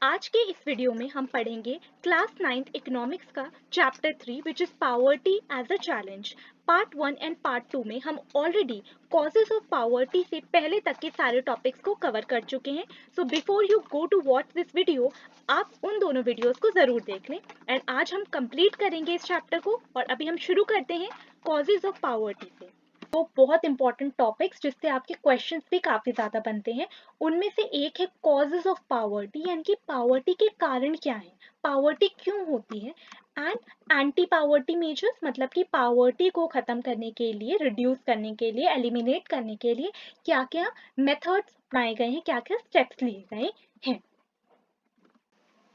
आज के इस वीडियो में हम पढ़ेंगे क्लास 9th इकोनॉमिक्स का chapter 3 which is poverty as a challenge. Part 1 and part 2 में हम ऑलरेडी कॉजेज ऑफ पावर्टी से पहले तक के सारे टॉपिक्स को कवर कर चुके हैं। So before you go to watch this video, आप उन दोनों वीडियोस को जरूर देख लें। एंड आज हम कंप्लीट करेंगे इस चैप्टर को और अभी हम शुरू करते हैं कॉजेज ऑफ पावर्टी से। तो बहुत इंपॉर्टेंट टॉपिक्स जिससे आपके क्वेश्चंस भी काफी ज्यादा बनते हैं, उनमें से एक है कॉजेज ऑफ पावर्टी, यानी कि पावर्टी के कारण क्या है, पावर्टी क्यों होती है, एंड एंटी पावर्टी मेजर्स, मतलब कि पावर्टी को खत्म करने के लिए, रिड्यूस करने के लिए, एलिमिनेट करने के लिए क्या क्या मेथड्स अपनाए गए हैं, क्या क्या स्टेप्स लिए गए हैं।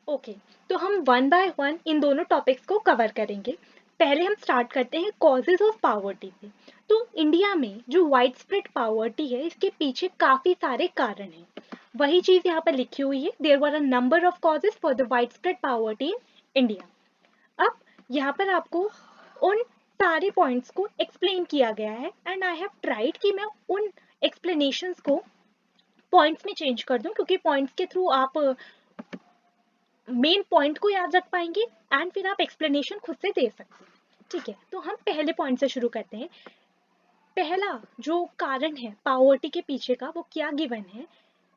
ओके, तो हम वन बाय वन इन दोनों टॉपिक्स को कवर करेंगे। पहले हम स्टार्ट करते हैं कॉजेज ऑफ पावर्टी से। तो इंडिया में जो वाइड स्प्रेड पावर्टी है, इसके पीछे काफी सारे कारण हैं। वही चीज यहाँ पर लिखी हुई है, there were a number of causes for the widespread poverty in India. अब यहाँ पर आपको उन सारे पॉइंट्स को एक्सप्लेन किया गया है एंड आई हैव ट्राइड कि मैं उन एक्सप्लेनेशंस को पॉइंट्स में चेंज कर दूं, क्योंकि पॉइंट्स के थ्रू आप मेन पॉइंट को याद रख पाएंगे एंड फिर आप एक्सप्लेनेशन खुद से दे सकते हैं। ठीक है, तो हम पहले पॉइंट से शुरू करते हैं। पहला जो कारण है पावर्टी के पीछे का, वो क्या गिवन है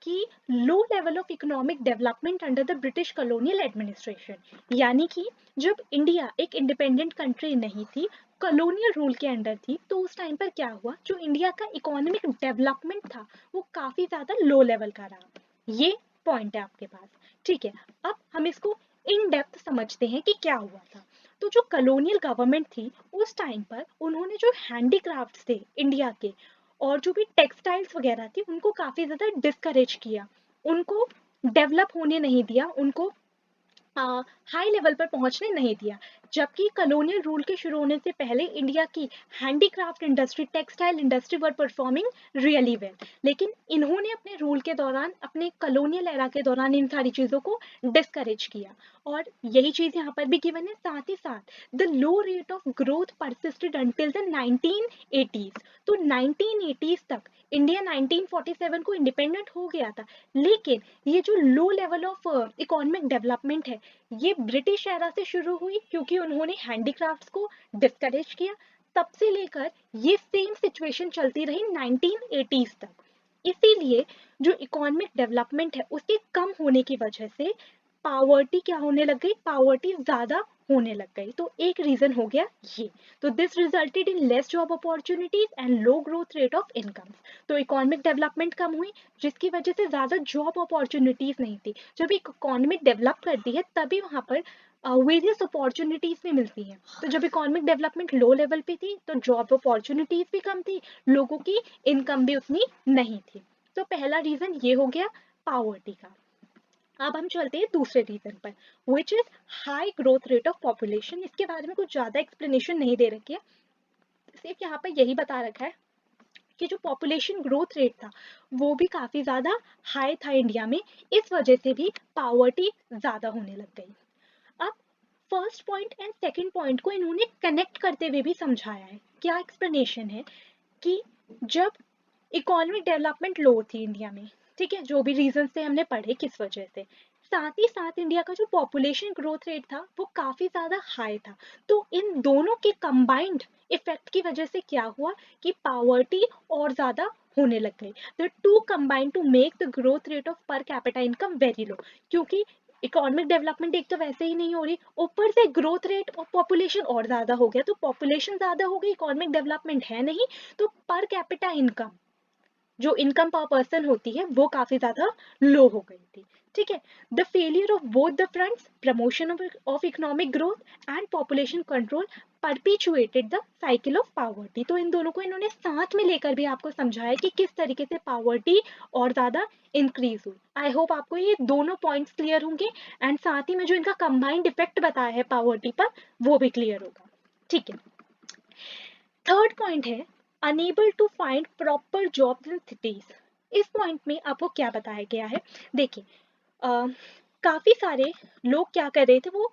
कि low level of economic development under the British colonial administration, यानी कि जब इंडिया एक इंडिपेंडेंट कंट्री नहीं थी, कॉलोनियल रूल के अंडर थी, तो उस टाइम पर क्या हुआ, जो इंडिया का इकोनॉमिक डेवलपमेंट था वो काफी ज्यादा लो लेवल का रहा। ये पॉइंट है आपके पास। ठीक है, अब हम इसको इन डेप्थ समझते हैं कि क्या हुआ था। तो जो कॉलोनियल गवर्नमेंट थी उस टाइम पर, उन्होंने जो हैंडीक्राफ्ट्स थे इंडिया के और जो भी टेक्सटाइल्स वगैरह थी, उनको काफी ज्यादा डिस्करेज किया, उनको डेवलप होने नहीं दिया, उनको हाई लेवल पर पहुंचने नहीं दिया। जबकि कॉलोनियल रूल के शुरू होने से पहले इंडिया की हैंडीक्राफ्ट इंडस्ट्री, टेक्सटाइल इंडस्ट्री वर परफॉर्मिंग रियली वेल, लेकिन इन्होंने अपने रूल के दौरान, अपने कॉलोनियल एरा के दौरान इन सारी चीजों को डिस्करेज किया। और यही चीज यहाँ पर भी गिवन है। साथ ही साथ the low rate of growth persisted until the 1980s। तो 1980s तक इंडिया 1947 को इंडिपेंडेंट हो गया था, लेकिन ये जो low level of economic development है, ये ब्रिटिश एरा से शुरू हुई, क्योंकि उन्होंने हैंडीक्राफ्ट्स को डिस्करेज किया। तब से लेकर ये सेम सिचुएशन चलती रही 1980s तक। इसीलिए जो इकोनॉमिक डेवलपमेंट है उसके कम होने की वजह से पावर्टी क्या होने लग गई, पावर्टी ज्यादा होने लग गई। तो एक रीजन हो गया ये। तो this resulted in less job opportunities and low growth rate of income. तो इकोनॉमिक डेवलपमेंट कम हुई, जिसकी वजह से ज्यादा जॉब अपॉर्चुनिटीज नहीं थी। जब इकोनॉमी डेवलप करती है तभी वहां पर वेरियस अपॉर्चुनिटीज भी मिलती हैं। तो जब इकोनॉमिक डेवलपमेंट लो लेवल पे थी तो जॉब अपॉर्चुनिटीज भी कम थी, लोगों की इनकम भी उतनी नहीं थी। तो पहला रीजन ये हो गया पावर्टी का। अब हम चलते हैं दूसरे रीजन पर, which is high growth rate of population. इसके बारे में कुछ ज्यादा एक्सप्लेनेशन नहीं दे रखी है, सिर्फ यहाँ पर यही बता रखा है कि जो पॉपुलेशन ग्रोथ रेट था वो भी काफी ज्यादा हाई था इंडिया में, इस वजह से भी पावर्टी ज्यादा होने लग गई। अब first point and second point को इन्होंने कनेक्ट करते हुए भी समझाया है। क्या एक्सप्लेनेशन है कि जब इकोनॉमिक डेवलपमेंट लो थी इंडिया में, ठीक है, जो भी रीजन से हमने पढ़े किस वजह से, साथ ही साथ इंडिया का जो पॉपुलेशन ग्रोथ रेट था वो काफी ज्यादा हाई था। तो इन दोनों के कंबाइंड इफेक्ट की वजह से क्या हुआ कि पावर्टी और ज्यादा होने लग गई। The two combine to make the growth rate of per capita income very low, क्योंकि इकोनॉमिक डेवलपमेंट एक तो वैसे ही नहीं हो रही, ऊपर से ग्रोथ रेट और पॉपुलेशन और ज्यादा हो गया। तो पॉपुलेशन ज्यादा हो गई, इकोनॉमिक डेवलपमेंट है नहीं, तो पर कैपिटा इनकम, जो इनकम पर पर्सन होती है, वो काफी ज्यादा लो हो गई थी। ठीक है, the failure of both the fronts, promotion of economic growth and population control, perpetuated the cycle of poverty. तो इन दोनों को इन्होंने साथ में लेकर भी आपको समझाया कि किस तरीके से पावर्टी और ज्यादा इंक्रीज हुई। आई होप आपको ये दोनों पॉइंट्स क्लियर होंगे एंड साथ ही में जो इनका कंबाइंड इफेक्ट बताया है पावर्टी पर, वो भी क्लियर होगा। ठीक है, थर्ड पॉइंट है unable to find proper jobs in cities. इस पॉइंट में आपको क्या बताया गया है, देखिए, काफी सारे लोग क्या कर रहे थे, वो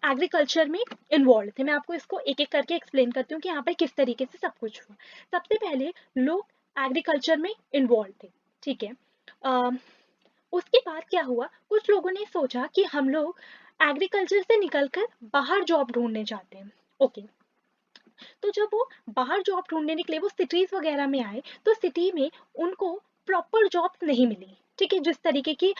एग्रीकल्चर में इन्वॉल्व थे। मैं आपको इसको एक एक करके एक्सप्लेन करती हूँ कि यहाँ पर किस तरीके से सब कुछ हुआ। सबसे पहले लोग एग्रीकल्चर में इन्वॉल्व थे, ठीक है, उसके बाद क्या हुआ, कुछ लोगों ने सोचा कि हम लोग एग्रीकल्चर से निकलकर बाहर जॉब ढूंढने जाते हैं। ओके, तो जब वो बाहर जॉब ढूंढने निकले, वो सिटीज वगैरह में आए, तो सिटी में उनको प्रॉपर जॉब्स नहीं मिली। ठीक है, जिस तरीके की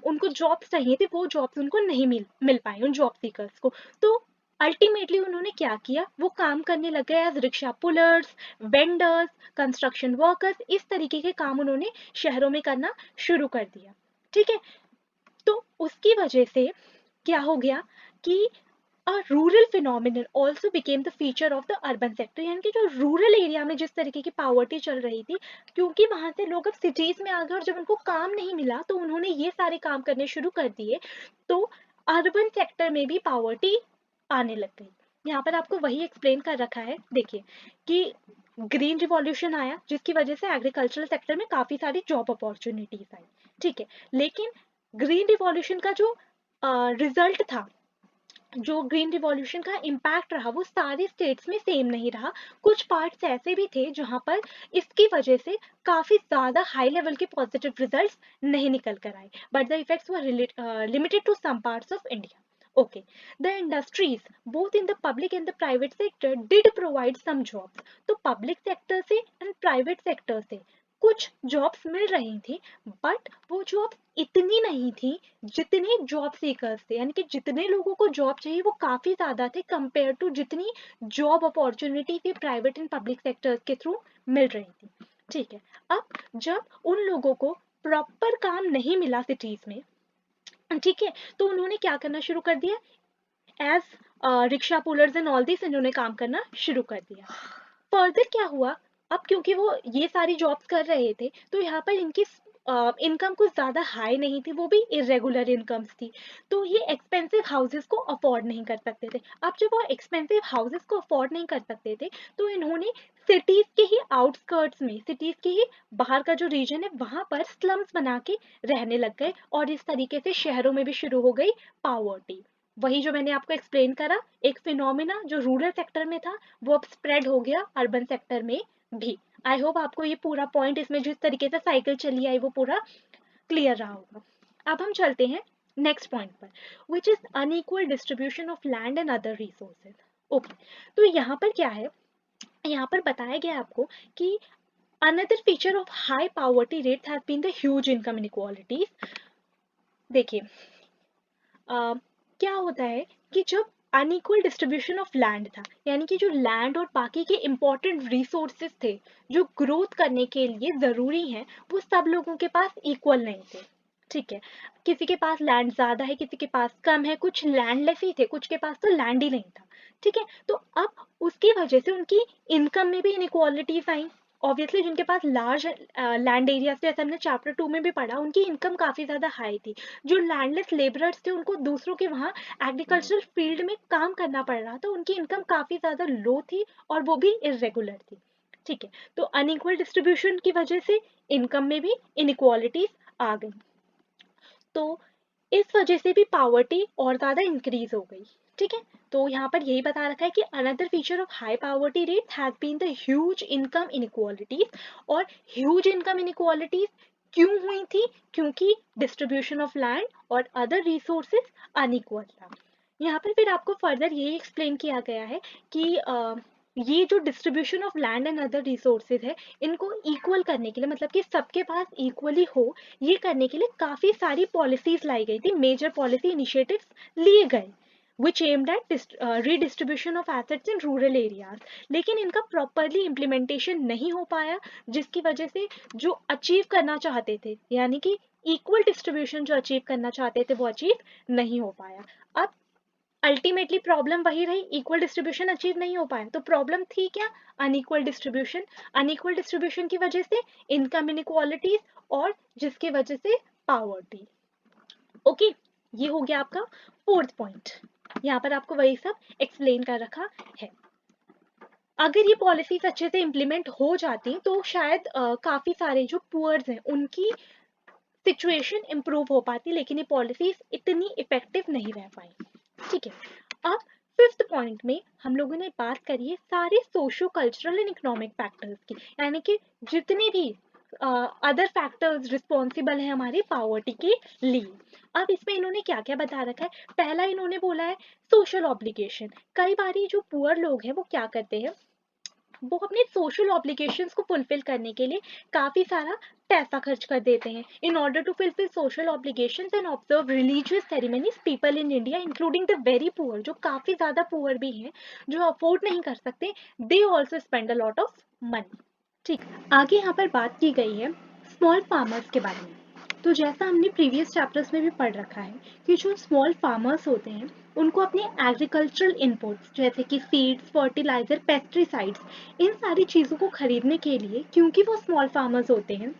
उनको जॉब्स चाहिए थी वो जॉब्स उनको नहीं मिल पाए उन जॉब सीकर्स को। तो अल्टीमेटली उन्होंने क्या किया, वो काम करने लग गए as rickshaw pullers, vendors, construction workers. इस तरीके के काम उन्होंने शहरों में करना शुरू कर दिया। ठीक है, तो उसकी वजह से क्या हो गया कि a rural phenomenon also became the feature of the urban sector। यानी कि जो रूरल एरिया में जिस तरीके की पावर्टी चल रही थी, क्योंकि वहां से लोग अब सिटीज में आ गए और जब उनको काम नहीं मिला तो उन्होंने ये सारे काम करने शुरू कर दिए, तो अर्बन सेक्टर में भी पावर्टी आने लग गई। यहाँ पर आपको वही एक्सप्लेन कर रखा है, देखिए कि ग्रीन रिवॉल्यूशन आया जिसकी वजह से एग्रीकल्चरल सेक्टर में काफी सारी जॉब अपॉर्चुनिटीज आई। ठीक है, लेकिन ग्रीन रिवॉल्यूशन का जो रिजल्ट था, जो ग्रीन रिवॉल्यूशन का इम्पैक्ट रहा, वो सारे स्टेट्स में सेम नहीं रहा। कुछ पार्ट्स ऐसे भी थे जहां पर इसकी वजह से काफी ज्यादा हाई लेवल के पॉजिटिव रिजल्ट्स नहीं निकल कर आए, but the effects were limited to some parts of India. Okay, the industries both in the public and the private sector did provide some jobs। तो public sector से and private sector से कुछ jobs मिल रही थी, but वो jobs इतनी नहीं थी जितने जॉब सीकर्स थे, यानी कि जितने लोगों को जॉब चाहिए वो काफी ज्यादा थे कंपेयर टू जितनी जॉब अपॉर्चुनिटी थी प्राइवेट एंड पब्लिक सेक्टर्स के थ्रू मिल रही थी। ठीक है, अब जब उन लोगों को प्रॉपर काम नहीं मिला सिटीज में, ठीक है, तो उन्होंने क्या करना शुरू कर दिया, as rickshaw pullers and all this इन्होंने काम करना शुरू कर दिया। फर्दर क्या हुआ, अब क्योंकि वो ये सारी जॉब्स कर रहे थे तो यहाँ पर इनकी इनकम कुछ ज़्यादा हाई नहीं थी, वो भी इरेगुलर इनकम्स थी, तो ये एक्सपेंसिव हाउसेस को अफोर्ड नहीं कर सकते थे। अब जब वो एक्सपेंसिव हाउसेस को अफोर्ड नहीं कर सकते थे तो इन्होंने सिटीज़ के ही आउटस्कर्ट्स में, सिटीज़ के ही बाहर का जो रीजन है वहाँ पर स्लम्स बना के रहने लग गए, और इस तरीके से शहरों में भी शुरू हो गई पावर्टी। वही जो मैंने आपको एक्सप्लेन करा, एक फिनोमिना जो रूरल सेक्टर में था वो अब स्प्रेड हो गया अर्बन सेक्टर में भी। आई होप आपको ये पूरा पॉइंट, इसमें जिस तरीके से साइकिल चली आई वो पूरा क्लियर रहा होगा। अब हम चलते हैं नेक्स्ट पॉइंट पर, which is unequal distribution of land and other resources. Okay, तो यहाँ पर क्या है, यहाँ पर बताया गया आपको कि another feature of high poverty rate has been the huge income inequalities. देखिए क्या होता है कि जब अनइक्वल डिस्ट्रीब्यूशन ऑफ लैंड था, यानी कि जो लैंड और बाकी के इंपॉर्टेंट रिसोर्सेज थे जो ग्रोथ करने के लिए ज़रूरी हैं, वो सब लोगों के पास इक्वल नहीं थे। ठीक है, किसी के पास लैंड ज़्यादा है, किसी के पास कम है, कुछ लैंडलेस ही थे, कुछ के पास तो लैंड ही नहीं था। ठीक है, तो अब उसकी वजह से उनकी इनकम में भी इनइक्वालिटीज आई। ऑब्वियसली जिनके पास लार्ज लैंड एरियाज थे, जैसे हमने चैप्टर 2 में भी पढ़ा, उनकी इनकम काफ़ी ज़्यादा हाई थी। जो लैंडलेस लेबरर्स थे उनको दूसरों के वहाँ एग्रीकल्चरल फील्ड में काम करना पड़ रहा था, उनकी इनकम काफ़ी ज़्यादा लो थी और वो भी इरेगुलर थी। ठीक है, तो अनइक्वल डिस्ट्रीब्यूशन की वजह से इनकम में भी इनइक्वालिटीज आ गई, तो इस वजह से भी पावर्टी और ज़्यादा इंक्रीज हो गई। ठीक है, तो यहाँ पर यही बता रखा है कि another feature of high poverty rate has been the huge income inequalities. और ह्यूज इनकम इनइक्वालिटीज क्यों हुई थी, क्योंकि डिस्ट्रीब्यूशन ऑफ लैंड और अदर रिसोर्सेज अनइक्वल था। यहाँ पर फिर आपको फर्दर यही एक्सप्लेन किया गया है कि ये जो distribution of land and other resources है, इनको इक्वल करने के लिए, मतलब कि सबके पास इक्वली हो, ये करने के लिए काफ़ी सारी पॉलिसीज लाई गई थी, मेजर पॉलिसी इनिशिएटिव्स लिए गए which aimed at redistribution of assets in rural areas। लेकिन इनका प्रॉपरली इम्प्लीमेंटेशन नहीं हो पाया, जिसकी वजह से जो अचीव करना चाहते थे, यानी कि इक्वल डिस्ट्रीब्यूशन जो अचीव करना चाहते थे वो अचीव नहीं हो पाया। अब अल्टीमेटली प्रॉब्लम वही रही, इक्वल डिस्ट्रीब्यूशन अचीव नहीं हो पाया, तो प्रॉब्लम थी क्या, अनइक्वल डिस्ट्रीब्यूशन। अनइक्वल डिस्ट्रीब्यूशन की वजह से इनकम इनइक्वालिटीज, और जिसकी वजह से पावर्टी। ओके, ये हो गया आपका फोर्थ पॉइंट। यहाँ पर आपको वही सब एक्सप्लेन कर रखा है। अगर ये पॉलिसीज अच्छे से इम्प्लीमेंट हो जाती तो शायद काफी सारे जो पुअर्स हैं उनकी सिचुएशन इम्प्रूव हो पाती, लेकिन ये पॉलिसीज इतनी इफेक्टिव नहीं रह पाई। ठीक है, अब फिफ्थ पॉइंट में हम लोगों ने बात करी है सारे socio cultural and economic factors की, यानी कि जितने भी अदर फैक्टर्स रिस्पॉन्सिबल है हमारी पावर्टी के लिए। अब इसमें इन्होंने क्या क्या बता रखा है, पहला इन्होंने बोला है सोशल ऑब्लिगेशन। कई बारी जो पुअर लोग हैं वो क्या करते हैं, वो अपने सोशल ऑब्लिगेशंस को फुलफिल करने के लिए काफ़ी सारा पैसा खर्च कर देते हैं। In order to fulfil social obligations and observe religious ceremonies, people in India including the very poor, जो काफ़ी ज़्यादा पुअर भी हैं, जो अफोर्ड नहीं कर सकते, they also spend a lot of money. ठीक, आगे यहाँ पर बात की गई है स्मॉल फार्मर्स के बारे में। तो जैसा हमने प्रीवियस चैप्टर्स में भी पढ़ रखा है कि जो स्मॉल फार्मर्स होते हैं उनको अपने एग्रीकल्चरल इनपुट्स जैसे कि सीड्स, फर्टिलाइजर, पेस्टिसाइड्स, इन सारी चीज़ों को खरीदने के लिए, क्योंकि वो स्मॉल फार्मर्स होते हैं,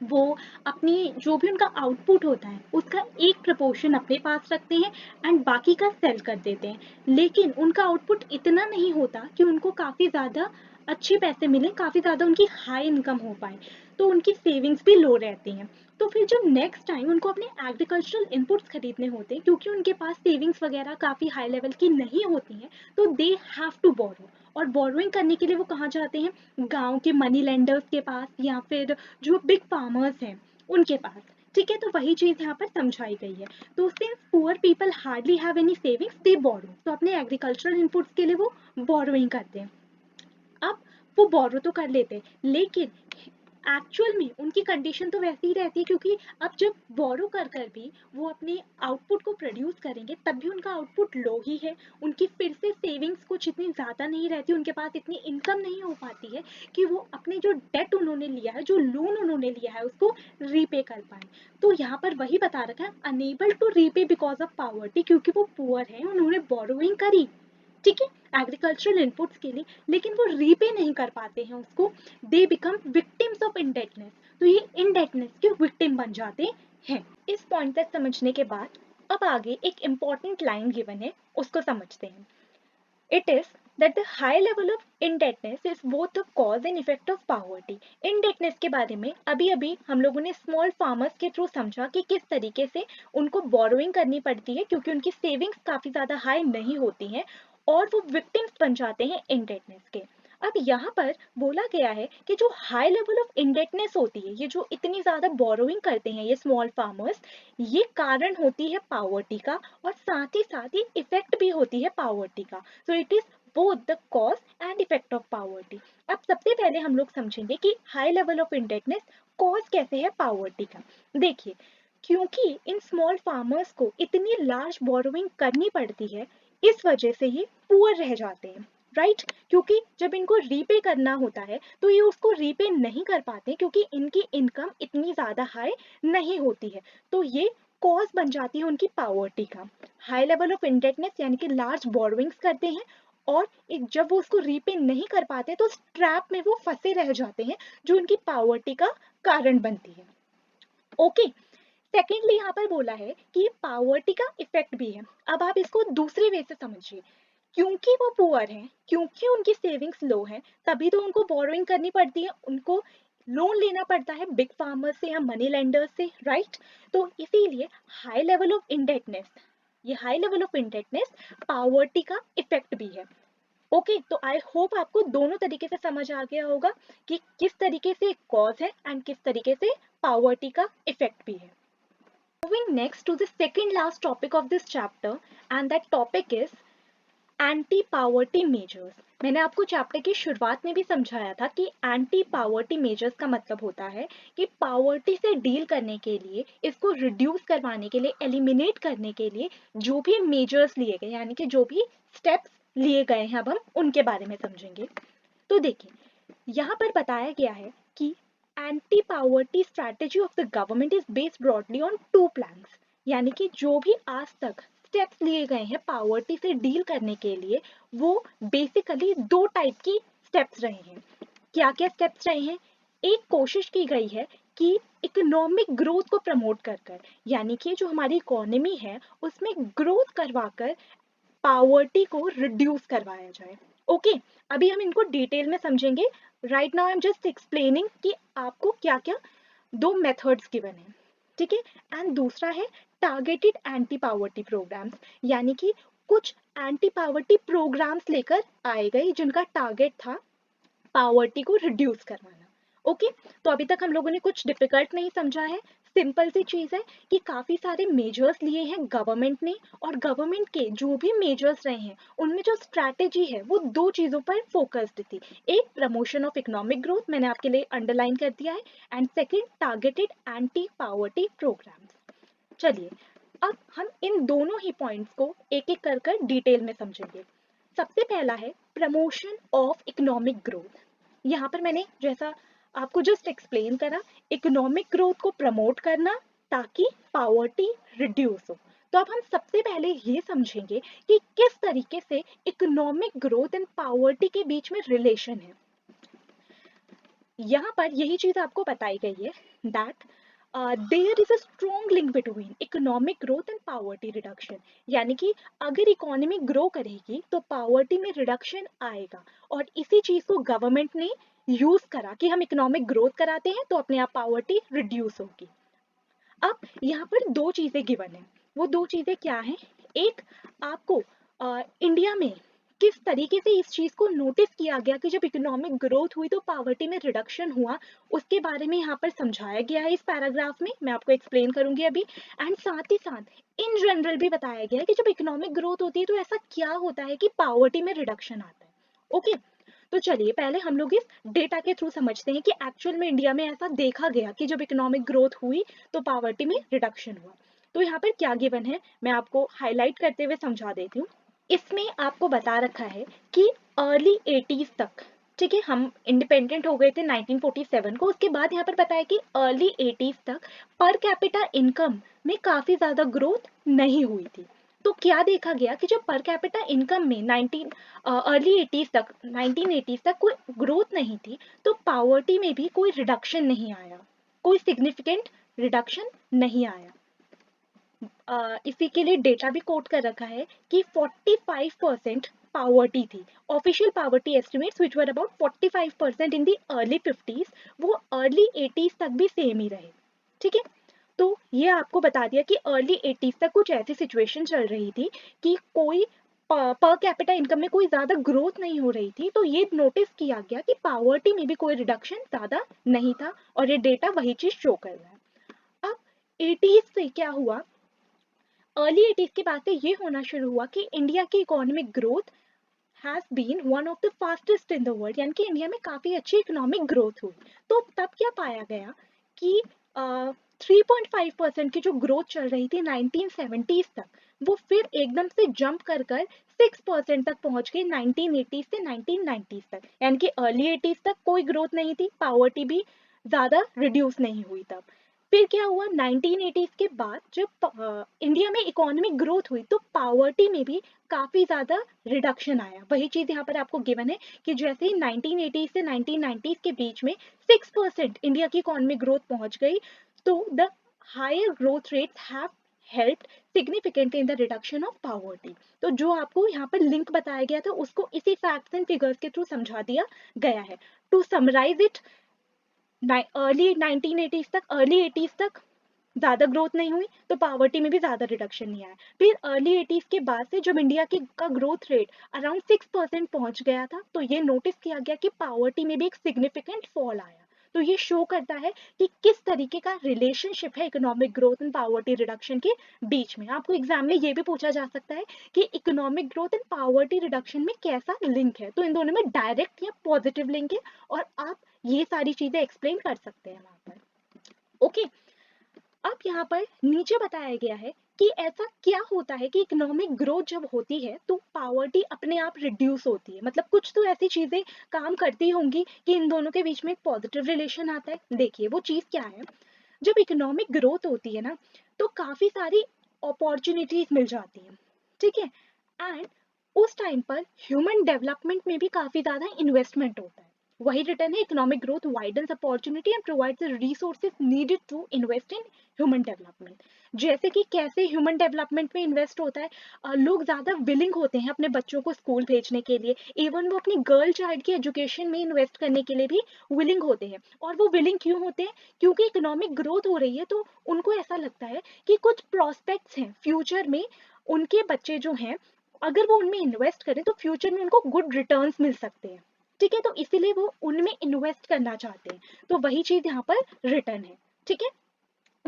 वो अपनी जो भी उनका आउटपुट होता है उसका एक प्रपोर्शन अपने पास रखते हैं एंड बाकी का सेल कर देते हैं। लेकिन उनका आउटपुट इतना नहीं होता कि उनको काफ़ी ज़्यादा अच्छे पैसे मिलें, काफ़ी ज़्यादा उनकी हाई इनकम हो पाए, तो उनकी सेविंग्स भी लो रहती हैं। तो फिर जब नेक्स्ट टाइम उनको अपने एग्रीकल्चरल इनपुट्स खरीदने होते हैं, क्योंकि उनके पास सेविंग्स वगैरह काफ़ी हाई लेवल की नहीं होती हैं, तो दे हैव टू बोरो। और बोरोइंग करने के लिए वो कहाँ जाते हैं, गांव के मनी लेंडर्स के पास या फिर जो बिग फार्मर्स हैं उनके पास। ठीक है, तो वही चीज़ यहाँ पर समझाई गई है। तो since poor people hardly have any savings, they borrow, तो अपने एग्रीकल्चरल इनपुट्स के लिए वो बोरोइंग करते हैं। अब वो बोरो तो कर लेते हैं, लेकिन एक्चुअल में उनकी कंडीशन तो वैसी ही रहती है, क्योंकि अब जब बोरो कर कर भी वो अपने आउटपुट को प्रोड्यूस करेंगे तब भी उनका आउटपुट लो ही है। उनकी फिर से सेविंग्स कुछ इतनी ज़्यादा नहीं रहती, उनके पास इतनी इनकम नहीं हो पाती है कि वो अपने जो डेट उन्होंने लिया है, जो लोन उन्होंने लिया है, उसको रीपे कर पाए। तो यहाँ पर वही बता रखा है, unable to repay because of poverty, क्योंकि वो पुअर है, उन्होंने बोरोइंग करी, ठीक है, एग्रीकल्चरल इनपुट्स के लिए, लेकिन वो रीपे नहीं कर पाते हैं उसको, they become victims of indebtedness. तो ये इंडेटनेस के विक्टिम बन जाते हैं। इस पॉइंट तक समझने के बाद अब आगे एक इम्पॉर्टेंट लाइन गिवन है, उसको समझते हैं। It is that the high level of indebtedness is both the cause and effect of poverty. indebtedness के बारे में अभी अभी हम लोगों ने स्मॉल फार्मर्स के थ्रू समझा कि किस तरीके से उनको बोरोइंग करनी पड़ती है, क्योंकि उनकी सेविंग्स काफ़ी ज़्यादा हाई नहीं होती हैं और वो विक्टिम्स बन जाते हैं इंडेटनेस के। अब यहाँ पर बोला गया है कि जो हाई लेवल ऑफ इंडेटनेस होती है, ये जो इतनी ज़्यादा बोरोइंग करते हैं ये स्मॉल फार्मर्स, ये कारण होती है पावर्टी का, और साथ ही इफेक्ट भी होती है पावर्टी का। So it is both the cause and effect of poverty. अब सबसे पहले हम लोग समझेंगे कि high level of indebtedness cause कैसे है पावर्टी का। देखिए, क्योंकि इन स्मॉल फार्मर्स को इतनी लार्ज बोरोइंग करनी पड़ती है, इस वजह से ये पुअर रह जाते हैं, राइट क्योंकि जब इनको रीपे करना होता है तो ये उसको रीपे नहीं कर पाते, क्योंकि इनकी इनकम इतनी ज़्यादा हाई नहीं होती है, तो ये कॉज बन जाती है उनकी पावर्टी का। हाई लेवल ऑफ इंडेटनेस यानी कि लार्ज बोरोइंग्स करते हैं, और एक जब वो उसको रीपे नहीं कर पाते तो ट्रैप में वो फंसे रह जाते हैं, जो उनकी पावर्टी का कारण बनती है। ओके, सेकेंडली यहाँ पर बोला है कि ये पावर्टी का इफेक्ट भी है। अब आप इसको दूसरे वे से समझिए, क्योंकि वो पुअर हैं, क्योंकि उनकी सेविंग्स लो है, तभी तो उनको बोरोइंग करनी पड़ती है, उनको लोन लेना पड़ता है बिग फार्मर से या मनी लेंडर्स से, राइट। तो इसीलिए हाई लेवल ऑफ इंडेटनेस, ये high level of indebtedness poverty का इफेक्ट भी है। ओके, तो आई होप आपको दोनों तरीके से समझ आ गया होगा कि किस तरीके से कॉज है एंड किस तरीके से पावर्टी का इफेक्ट भी है। Moving next to the second last topic of this chapter, and that topic is anti poverty measures. मैंने आपको चैप्टर की शुरुआत में भी समझाया था कि एंटी पावर्टी मेजर्स का मतलब होता है कि पावर्टी से डील करने के लिए, इसको रिड्यूस करवाने के लिए, एलिमिनेट करने के लिए जो भी मेजर्स लिए गए, यानी कि जो भी स्टेप्स लिए गए हैं, अब हम उनके बारे में समझेंगे। तो देखिए, यहाँ पर बताया गया है कि anti poverty strategy of the government is based broadly on two plans, यानी कि जो भी आज तक स्टेप्स लिए गए हैं पावर्टी से डील करने के लिए, वो बेसिकली दो टाइप की स्टेप्स रहे हैं। क्या क्या स्टेप्स रहे हैं? एक कोशिश की गई है कि इकोनॉमिक ग्रोथ को प्रमोट कर कर, यानी कि जो हमारी इकोनॉमी है उसमें ग्रोथ करवाकर पावर्टी को रिड्यूस करवाया जाए। ओके, अभी हम इनको डिटेल में समझेंगे। Right now I am just explaining कि आपको क्या क्या दो मेथड्स गिवन है, ठीक है। एंड दूसरा है टारगेटेड एंटी पावर्टी प्रोग्राम्स, यानी कि कुछ एंटी पावर्टी प्रोग्राम्स लेकर आए गए जिनका टारगेट था पावर्टी को रिड्यूस करवाना। ओके, तो अभी तक हम लोगों ने कुछ डिफिकल्ट नहीं समझा है, सिंपल सी चीज है कि काफी सारे मेजर्स लिए हैं गवर्नमेंट ने, और गवर्नमेंट के जो भी मेजर्स रहे हैं उनमें जो स्ट्रैटेजी है वो दो चीजों पर फोकस्ड थी। एक, प्रमोशन ऑफ इकोनॉमिक ग्रोथ, मैंने आपके लिए अंडरलाइन कर दिया है, and second, targeted anti poverty programmes. चलिए, अब हम इन दोनों ही पॉइंट्स को एक एक कर कर डिटेल में समझेंगे। सबसे पहला है प्रमोशन ऑफ इकोनॉमिक ग्रोथ। यहाँ पर मैंने जैसा आपको जस्ट एक्सप्लेन करा, इकोनॉमिक ग्रोथ को प्रमोट करना ताकि पावर्टी रिड्यूस हो। तो अब हम सबसे पहले ये समझेंगे कि किस तरीके से इकोनॉमिक ग्रोथ एंड पावर्टी के बीच में रिलेशन है। यहाँ पर यही चीज आपको बताई गई है that there is a strong link between economic growth and poverty reduction. यानी कि अगर इकोनॉमी ग्रो करेगी तो पावर्टी में रिडक्शन आएगा, और इसी चीज को गवर्नमेंट ने यूज करा कि हम इकोनॉमिक ग्रोथ कराते हैं तो अपने आप पावर्टी रिड्यूस होगी। अब यहाँ पर दो चीजें गिवन है, वो दो चीजें क्या हैं? एक, आपको इंडिया में किस तरीके से इस चीज को नोटिस किया गया कि जब इकोनॉमिक ग्रोथ हुई तो पावर्टी में रिडक्शन हुआ, उसके बारे में यहाँ पर समझाया गया है इस पैराग्राफ में, मैं आपको एक्सप्लेन करूंगी अभी। एंड साथ ही साथ इन जनरल भी बताया गया है कि जब इकोनॉमिक ग्रोथ होती है तो ऐसा क्या होता है कि पावर्टी में रिडक्शन आता है। ओके, तो चलिए पहले हम लोग इस डेटा के थ्रू समझते हैं कि एक्चुअल में इंडिया में ऐसा देखा गया कि जब इकोनॉमिक ग्रोथ हुई तो पावर्टी में रिडक्शन हुआ। तो यहाँ पर क्या गिवन है मैं आपको हाईलाइट करते हुए समझा देती हूँ। इसमें आपको बता रखा है कि अर्ली 80s तक, ठीक है, हम इंडिपेंडेंट हो गए थे 1947 को, उसके बाद यहाँ पर बताया कि अर्ली 80s तक पर कैपिटा इनकम में काफी ज्यादा ग्रोथ नहीं हुई थी। तो क्या देखा गया कि जब पर कैपिटा इनकम में अर्ली 80s तक 1980s तक कोई ग्रोथ नहीं थी तो पावर्टी में भी कोई रिडक्शन नहीं आया, कोई सिग्निफिकेंट रिडक्शन नहीं आया। इसी के लिए डेटा भी कोट कर रखा है कि 45% पावर्टी थी। Official poverty estimates which were about 45% in the early 50s, वो अर्ली 80s तक भी सेम ही रहे। ठीक है, तो ये आपको बता दिया कि अर्ली 80s तक कुछ ऐसी सिचुएशन चल रही थी कि कोई पर कैपिटा इनकम में कोई ज्यादा ग्रोथ नहीं हो रही थी, तो ये नोटिस किया गया कि पावर्टी में भी कोई रिडक्शन ज्यादा नहीं था, और ये डेटा वही चीज शो कर रहा है। अब 80s से क्या हुआ, अर्ली 80s के बाद से ये होना शुरू हुआ कि इंडिया की economic growth has been one of the fastest in the world, यानी कि इंडिया में काफी अच्छी इकोनॉमिक ग्रोथ हुई। तो तब क्या पाया गया कि 3.5% की जो ग्रोथ चल रही थी 1970s तक, वो फिर एकदम से जंप कर कर 6% तक पहुंच गई 1980s से 1990s तक। यानी कि अर्ली 80s तक कोई ग्रोथ नहीं थी, पावर्टी भी ज्यादा रिड्यूस नहीं हुई तब। फिर क्या हुआ 1980s के बाद जब इंडिया में इकोनॉमिक ग्रोथ हुई तो पावर्टी में भी काफी ज्यादा रिडक्शन आया। वही चीज यहाँ पर आपको गिवन है कि जैसे ही 1980 से 1990 के बीच में 6% इंडिया की इकोनॉमिक ग्रोथ पहुंच गई, तो the higher growth rates have help significantly in the reduction of poverty. तो जो आपको यहाँ पर लिंक बताया गया था उसको इसी फैक्ट्स एंड फिगर्स के थ्रू समझा दिया गया है। To summarise it, early 1980s तक, अर्ली 80s तक ज्यादा ग्रोथ नहीं हुई तो पावर्टी में भी ज्यादा रिडक्शन नहीं आया। फिर अर्ली 80s के बाद से जब इंडिया की का ग्रोथ रेट अराउंड 6% पहुंच गया था तो ये नोटिस किया गया कि पावर्टी में भी एक सिग्निफिकेंट फॉल आया। तो ये शो करता है कि किस तरीके का रिलेशनशिप है economic growth and poverty reduction के बीच में। आपको एग्जाम में ये भी पूछा जा सकता है कि economic growth and poverty reduction में कैसा लिंक है, तो इन दोनों में डायरेक्ट या पॉजिटिव लिंक है, और आप ये सारी चीजें एक्सप्लेन कर सकते हैं वहां पर। ओके, अब यहाँ पर नीचे बताया गया है कि ऐसा क्या होता है कि इकोनॉमिक ग्रोथ जब होती है तो पावर्टी अपने आप रिड्यूस होती है। मतलब कुछ तो ऐसी चीजें काम करती होंगी कि इन दोनों के बीच में एक पॉजिटिव रिलेशन आता है। देखिए वो चीज क्या है, जब इकोनॉमिक ग्रोथ होती है ना तो काफी सारी अपॉर्चुनिटीज मिल जाती हैं, ठीक है, एंड उस टाइम पर ह्यूमन डेवलपमेंट में भी काफी ज्यादा इन्वेस्टमेंट होता है। वही रिटर्न है, economic growth widens opportunity and provides the resources needed to invest in human development. जैसे कि कैसे ह्यूमन डेवलपमेंट में इन्वेस्ट होता है, लोग ज्यादा विलिंग होते हैं अपने बच्चों को स्कूल भेजने के लिए, इवन वो अपनी गर्ल चाइल्ड की एजुकेशन में इन्वेस्ट करने के लिए भी विलिंग होते हैं। और वो विलिंग क्यों होते हैं? क्योंकि इकोनॉमिक ग्रोथ हो रही है तो उनको ऐसा लगता है कि कुछ प्रोस्पेक्ट्स हैं फ्यूचर में, उनके बच्चे जो हैं अगर वो उनमें इन्वेस्ट करें तो फ्यूचर में उनको गुड रिटर्न्स मिल सकते हैं। ठीक है, तो इसीलिए वो उनमें इन्वेस्ट करना चाहते हैं। तो वही चीज यहाँ पर रिटर्न है। ठीक है,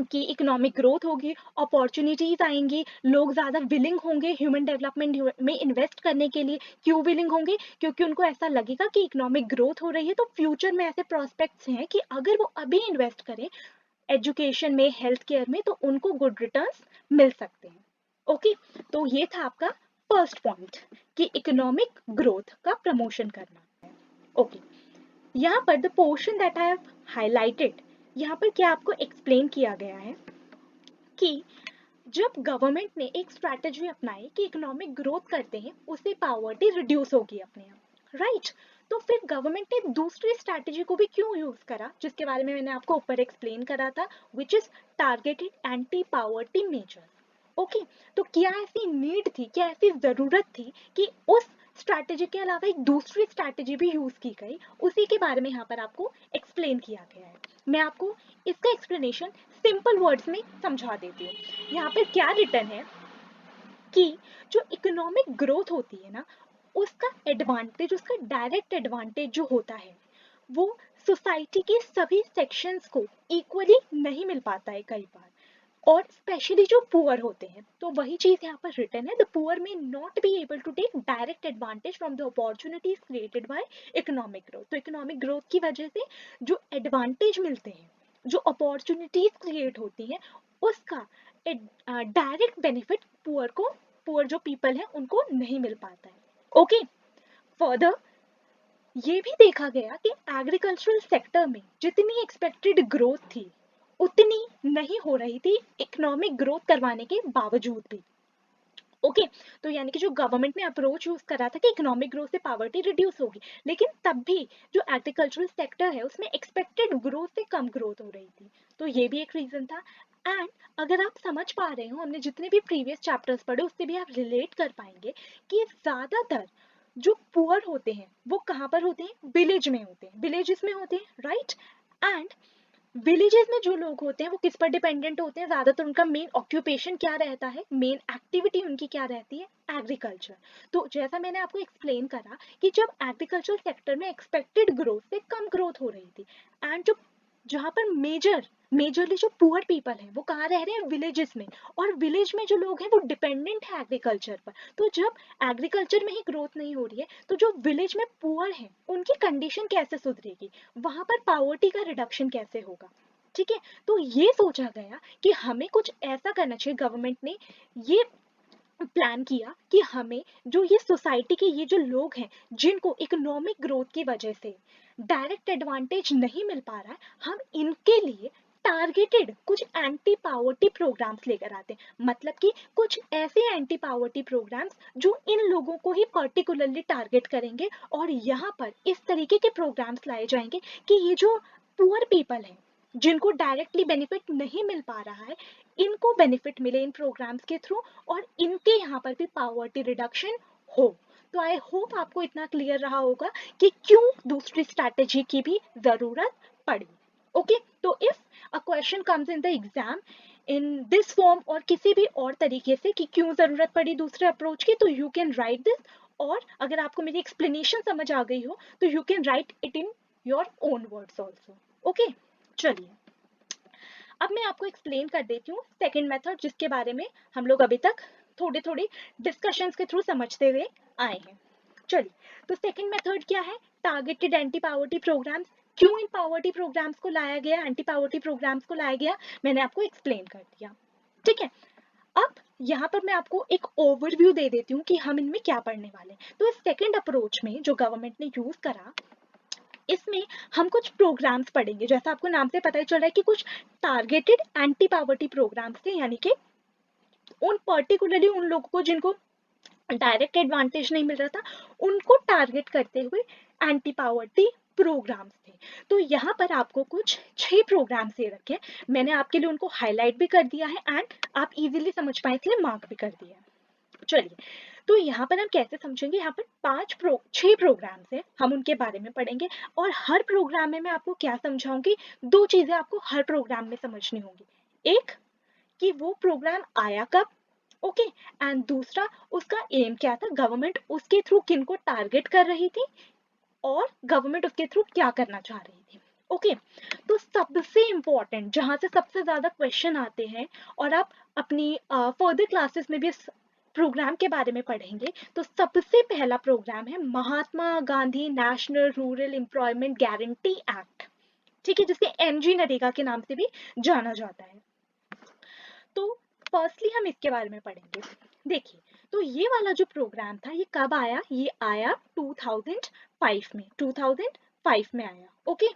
कि इकोनॉमिक ग्रोथ होगी, अपॉर्चुनिटीज आएंगी, लोग ज़्यादा विलिंग होंगे ह्यूमन डेवलपमेंट में इन्वेस्ट करने के लिए। क्यों विलिंग होंगे? क्योंकि उनको ऐसा लगेगा कि इकोनॉमिक ग्रोथ हो रही है, तो फ्यूचर में ऐसे प्रोस्पेक्ट्स हैं कि अगर वो अभी इन्वेस्ट करें एजुकेशन में, हेल्थ केयर में, तो उनको गुड रिटर्न्स मिल सकते हैं। ओके, तो ये था आपका फर्स्ट पॉइंट कि इकोनॉमिक ग्रोथ का प्रमोशन करना। ओके, यहाँ पर the portion that I have highlighted, यहाँ पर क्या आपको एक्सप्लेन किया गया है कि जब गवर्नमेंट ने एक स्ट्रैटेजी अपनाई कि इकोनॉमिक ग्रोथ करते हैं, उससे पावर्टी रिड्यूस होगी अपने आप, राइट? तो फिर गवर्नमेंट ने दूसरी स्ट्रैटेजी को भी क्यों यूज करा, जिसके बारे में मैंने आपको ऊपर एक्सप्लेन करा था, which is targeted anti poverty measures. Okay, तो क्या ऐसी नीड थी, क्या ऐसी जरूरत थी कि उस स्ट्रैटेजी के अलावा एक दूसरी स्ट्रैटेजी भी यूज की गई, उसी के बारे में यहाँ पर आपको एक्सप्लेन किया गया है। मैं आपको इसका एक्सप्लेनेशन सिंपल वर्ड्स में समझा देती हूँ। यहाँ पर क्या रिटर्न है कि जो इकोनॉमिक ग्रोथ होती है ना, उसका एडवांटेज, उसका डायरेक्ट एडवांटेज जो होता है, वो सोसाइटी के सभी सेक्शंस को इक्वली नहीं मिल पाता है कई बार, और स्पेशली जो पुअर होते हैं। तो वही चीज यहाँ पर रिटर्न है, the poor may not be able to take direct advantage from the opportunities created by economic growth. तो इकोनॉमिक ग्रोथ की वजह से जो एडवांटेज मिलते हैं, जो अपॉर्चुनिटीज क्रिएट होती हैं, उसका डायरेक्ट बेनिफिट पुअर जो पीपल है उनको नहीं मिल पाता है। ओके, फर्दर ये भी देखा गया कि एग्रीकल्चरल सेक्टर में जितनी एक्सपेक्टेड ग्रोथ थी, उतनी नहीं हो रही थी इकोनॉमिक ग्रोथ करवाने के बावजूद भी। ओके, तो यानी कि जो गवर्नमेंट ने अप्रोच यूज करा था कि इकोनॉमिक ग्रोथ से पावर्टी रिड्यूस होगी, लेकिन तब भी जो एग्रीकल्चरल सेक्टर है उसमें एक्सपेक्टेड ग्रोथ से कम ग्रोथ हो रही थी। तो ये भी एक रीजन था। एंड अगर आप समझ पा रहे हो, हमने जितने भी प्रीवियस चैप्टर्स पढ़े उससे भी आप रिलेट कर पाएंगे कि ज्यादातर जो पुअर होते हैं वो कहाँ पर होते हैं? विलेज में होते हैं, विलेजेस में होते हैं, राइट? एंड विलेजेस में जो लोग होते हैं वो किस पर डिपेंडेंट होते हैं? ज्यादातर उनका मेन ऑक्यूपेशन क्या रहता है, मेन एक्टिविटी उनकी क्या रहती है? एग्रीकल्चर। तो जैसा मैंने आपको एक्सप्लेन करा कि जब एग्रीकल्चर सेक्टर में एक्सपेक्टेड ग्रोथ से कम ग्रोथ हो रही थी, एंड जो जहाँ पर मेजरली जो पुअर पीपल हैं वो कहाँ रह रहे हैं? विलेजेस में। और विलेज में जो लोग हैं वो डिपेंडेंट है एग्रीकल्चर पर। तो जब एग्रीकल्चर में ही ग्रोथ नहीं हो रही है, तो जो विलेज में पुअर हैं उनकी कंडीशन कैसे सुधरेगी? वहां पर पावर्टी का रिडक्शन कैसे होगा? ठीक है, तो ये सोचा गया कि हमें कुछ ऐसा करना चाहिए। गवर्नमेंट ने ये प्लान किया कि हमें जो ये सोसाइटी के ये जो लोग हैं जिनको इकोनॉमिक ग्रोथ की वजह से डायरेक्ट एडवांटेज नहीं मिल पा रहा है, हम इनके लिए टारगेटेड कुछ एंटी पावर्टी प्रोग्राम्स लेकर आते हैं। मतलब कि कुछ ऐसे एंटी पावर्टी प्रोग्राम्स जो इन लोगों को ही पर्टिकुलरली टारगेट करेंगे, और यहाँ पर इस तरीके के प्रोग्राम्स लाए जाएंगे कि ये जो पुअर पीपल हैं जिनको डायरेक्टली बेनिफिट नहीं मिल पा रहा है, इनको बेनिफिट मिले इन प्रोग्राम्स के थ्रू, और इनके यहाँ पर भी पावर्टी रिडक्शन हो। तो आई होप आपको इतना क्लियर रहा होगा कि क्यों दूसरी स्ट्रैटेजी की भी जरूरत पड़ी। ओके, तो if a question comes in the exam in this form और किसी भी और तरीके से कि क्यों जरूरत पड़ी दूसरे अप्रोच की, तो यू कैन राइट दिस। और अगर आपको मेरी एक्सप्लेनेशन समझ आ गई हो तो you can write it in your own words also. Okay, चलिए अब मैं आपको एक्सप्लेन कर देती हूँ सेकंड मेथड, जिसके बारे में हम लोग अभी तक थोड़े थोड़े डिस्कशंस के थ्रू समझते हुए आए हैं। चलिए, तो सेकंड मेथड क्या है? Targeted anti poverty programmes. क्यों इन पावर्टी प्रोग्राम्स को लाया गया, एंटी पावर्टी प्रोग्राम्स को लाया गया, मैंने आपको एक्सप्लेन कर दिया। ठीक है, अब यहाँ पर मैं आपको एक ओवरव्यू दे देती हूँ कि हम इनमें क्या पढ़ने वाले हैं। तो इस सेकंड अप्रोच में जो गवर्नमेंट ने यूज करा, इसमें हम कुछ प्रोग्राम्स पढ़ेंगे। जैसा आपको नाम से पता ही चल रहा है कि कुछ टारगेटेड एंटी पावर्टी प्रोग्राम्स थे, यानी कि उन पर्टिकुलरली उन लोगों को जिनको डायरेक्ट एडवांटेज नहीं मिल रहा था, उनको टारगेट करते हुए एंटी पावर्टी प्रोग्राम्स थे। तो यहाँ पर आपको कुछ 6 प्रोग्राम्स दे रखे हैं, मैंने आपके लिए उनको हाईलाइट भी कर दिया है एंड आप इजीली समझ पाए इसलिए मार्क भी कर दिया है। चलिए, तो यहाँ पर हम कैसे समझेंगे? यहाँ पर 6 प्रोग्राम्स हैं, हम उनके बारे में पढ़ेंगे। और हर प्रोग्राम में मैं आपको क्या समझाऊंगी? 2 चीजें आपको हर प्रोग्राम में समझनी होगी। एक, कि वो प्रोग्राम आया कब, ओके, एंड दूसरा, उसका एम क्या था, गवर्नमेंट उसके थ्रू किनको टारगेट कर रही थी, और गवर्नमेंट उसके थ्रू क्या करना चाह रही थी। ओके, तो सबसे इम्पोर्टेंट जहाँ से सबसे ज़्यादा क्वेश्चन आते हैं और आप अपनी फर्दर क्लासेस में भी इस प्रोग्राम के बारे में पढ़ेंगे, तो सबसे पहला प्रोग्राम है Mahatma Gandhi national rural employment guarantee act, ठीक है, जिसे एमजी नरेगा के नाम से भी जाना जाता है। तो फर्स्टली हम इसके बारे में पढ़ेंगे। देखिए, तो ये वाला जो प्रोग्राम था ये कब आया, ये आया 2005 में, 2005 में आया। ओके,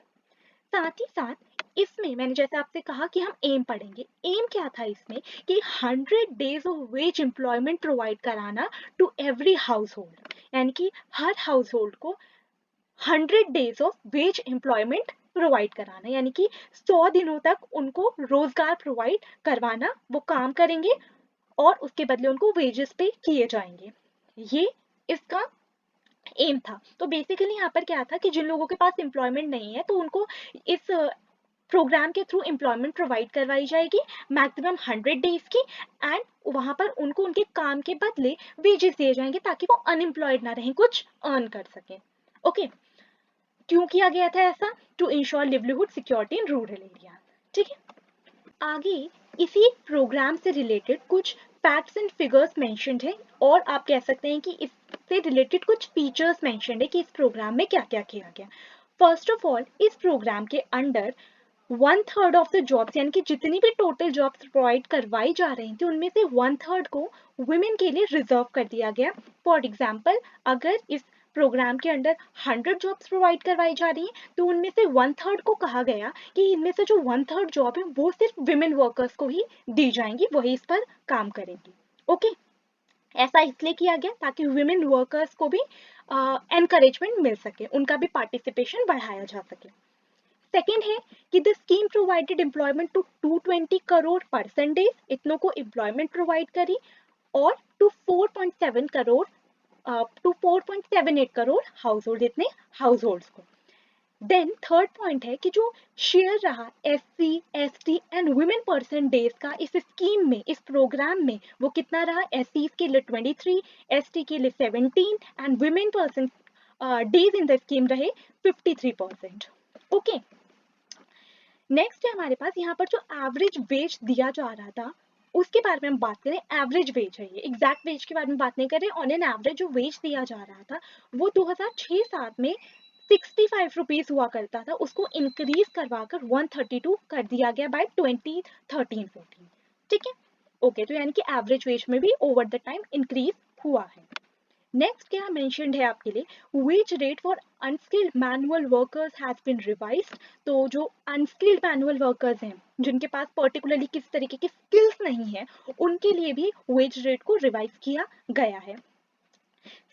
साथ ही साथ इसमें मैंने जैसे आपसे कहा कि हम एम पढ़ेंगे। एम क्या था इसमें कि 100 days of ways employment provide कराना टू एवरी हाउस होल्ड, यानी कि हर हाउस होल्ड को 100 days of ways employment provide कराना, यानी कि 100 दिनों तक उनको रोजगार प्रोवाइड करवाना, वो काम करेंगे और उसके बदले उनको वेजेस पे किए जाएंगे। ये इसका एम था। तो बेसिकली यहाँ पर क्या था कि जिन लोगों के पास एम्प्लॉयमेंट नहीं है तो उनको इस प्रोग्राम के थ्रू एम्प्लॉयमेंट प्रोवाइड करवाई जाएगी मैक्सिमम 100 डेज की, एंड वहाँ पर उनको उनके काम के बदले वेजेस दिए जाएंगे ताकि वो अनएम्प्लॉयड ना रहें, कुछ अर्न कर सकें। ओके, क्यों किया गया था ऐसा? To ensure livelihood security in rural area. ठीक है, आगे इसी प्रोग्राम से रिलेटेड कुछ फैक्ट्स एंड फिगर्स मेंशन्ड है, और आप कह सकते हैं कि इससे रिलेटेड कुछ फीचर्स मेंशन्ड है कि इस प्रोग्राम में क्या क्या किया गया। फर्स्ट ऑफ ऑल, इस प्रोग्राम के अंडर 1/3 ऑफ द जॉब्स, यानी कि जितनी भी टोटल जॉब्स प्रोवाइड करवाई जा रही थी उनमें से 1/3 को वुमेन के लिए रिजर्व कर दिया गया। फॉर एग्जाम्पल, अगर इस प्रोग्राम के अंडर 100 जॉब्स प्रोवाइड करवाई जा रही हैं तो उनमें से 1/3 को कहा गया कि इनमें से जो 1/3 जॉब है वो सिर्फ विमेन वर्कर्स को ही दी जाएंगी, वही इस पर काम करेंगी। ओके, ऐसा इसलिए किया गया ताकि विमेन वर्कर्स को भी एनकरेजमेंट मिल सके, उनका भी पार्टिसिपेशन बढ़ाया जा सके। सेकेंड है कि the scheme provided employment to 220 crore percentage, इतनों को एम्प्लॉयमेंट प्रोवाइड करी, और to 4.7 crore to 4.78 crore households, इतने हाउस होल्ड्स को। देन थर्ड पॉइंट है कि जो शेयर रहा SC ST and women percentage का इस स्कीम में, इस प्रोग्राम में, वो कितना रहा? SC के लिए 23, ST के लिए 17 and women percent days in the scheme रहे 53%। ओके, नेक्स्ट है हमारे पास यहाँ पर जो एवरेज वेज दिया जा रहा था उसके बारे में हम बात करें। एवरेज वेज है, ये एग्जैक्ट वेज के बारे में बात नहीं कर रहे। ऑन एन एवरेज जो वेज दिया जा रहा था वो 2006-07 में 65 रुपीज हुआ करता था, उसको इंक्रीज करवाकर 132 कर दिया गया बाय 2013-14। ठीक है, ओके, तो यानी कि एवरेज वेज में भी ओवर द टाइम इंक्रीज हुआ है। नेक्स्ट क्या मेंशन्ड है आपके लिए, wage rate for unskilled manual workers has been revised. तो जो अनस्किल्ड मैनुअल वर्कर्स हैं, जिनके पास पर्टिकुलरली किस तरीके की स्किल्स नहीं है, उनके लिए भी वेज रेट को रिवाइज किया गया है।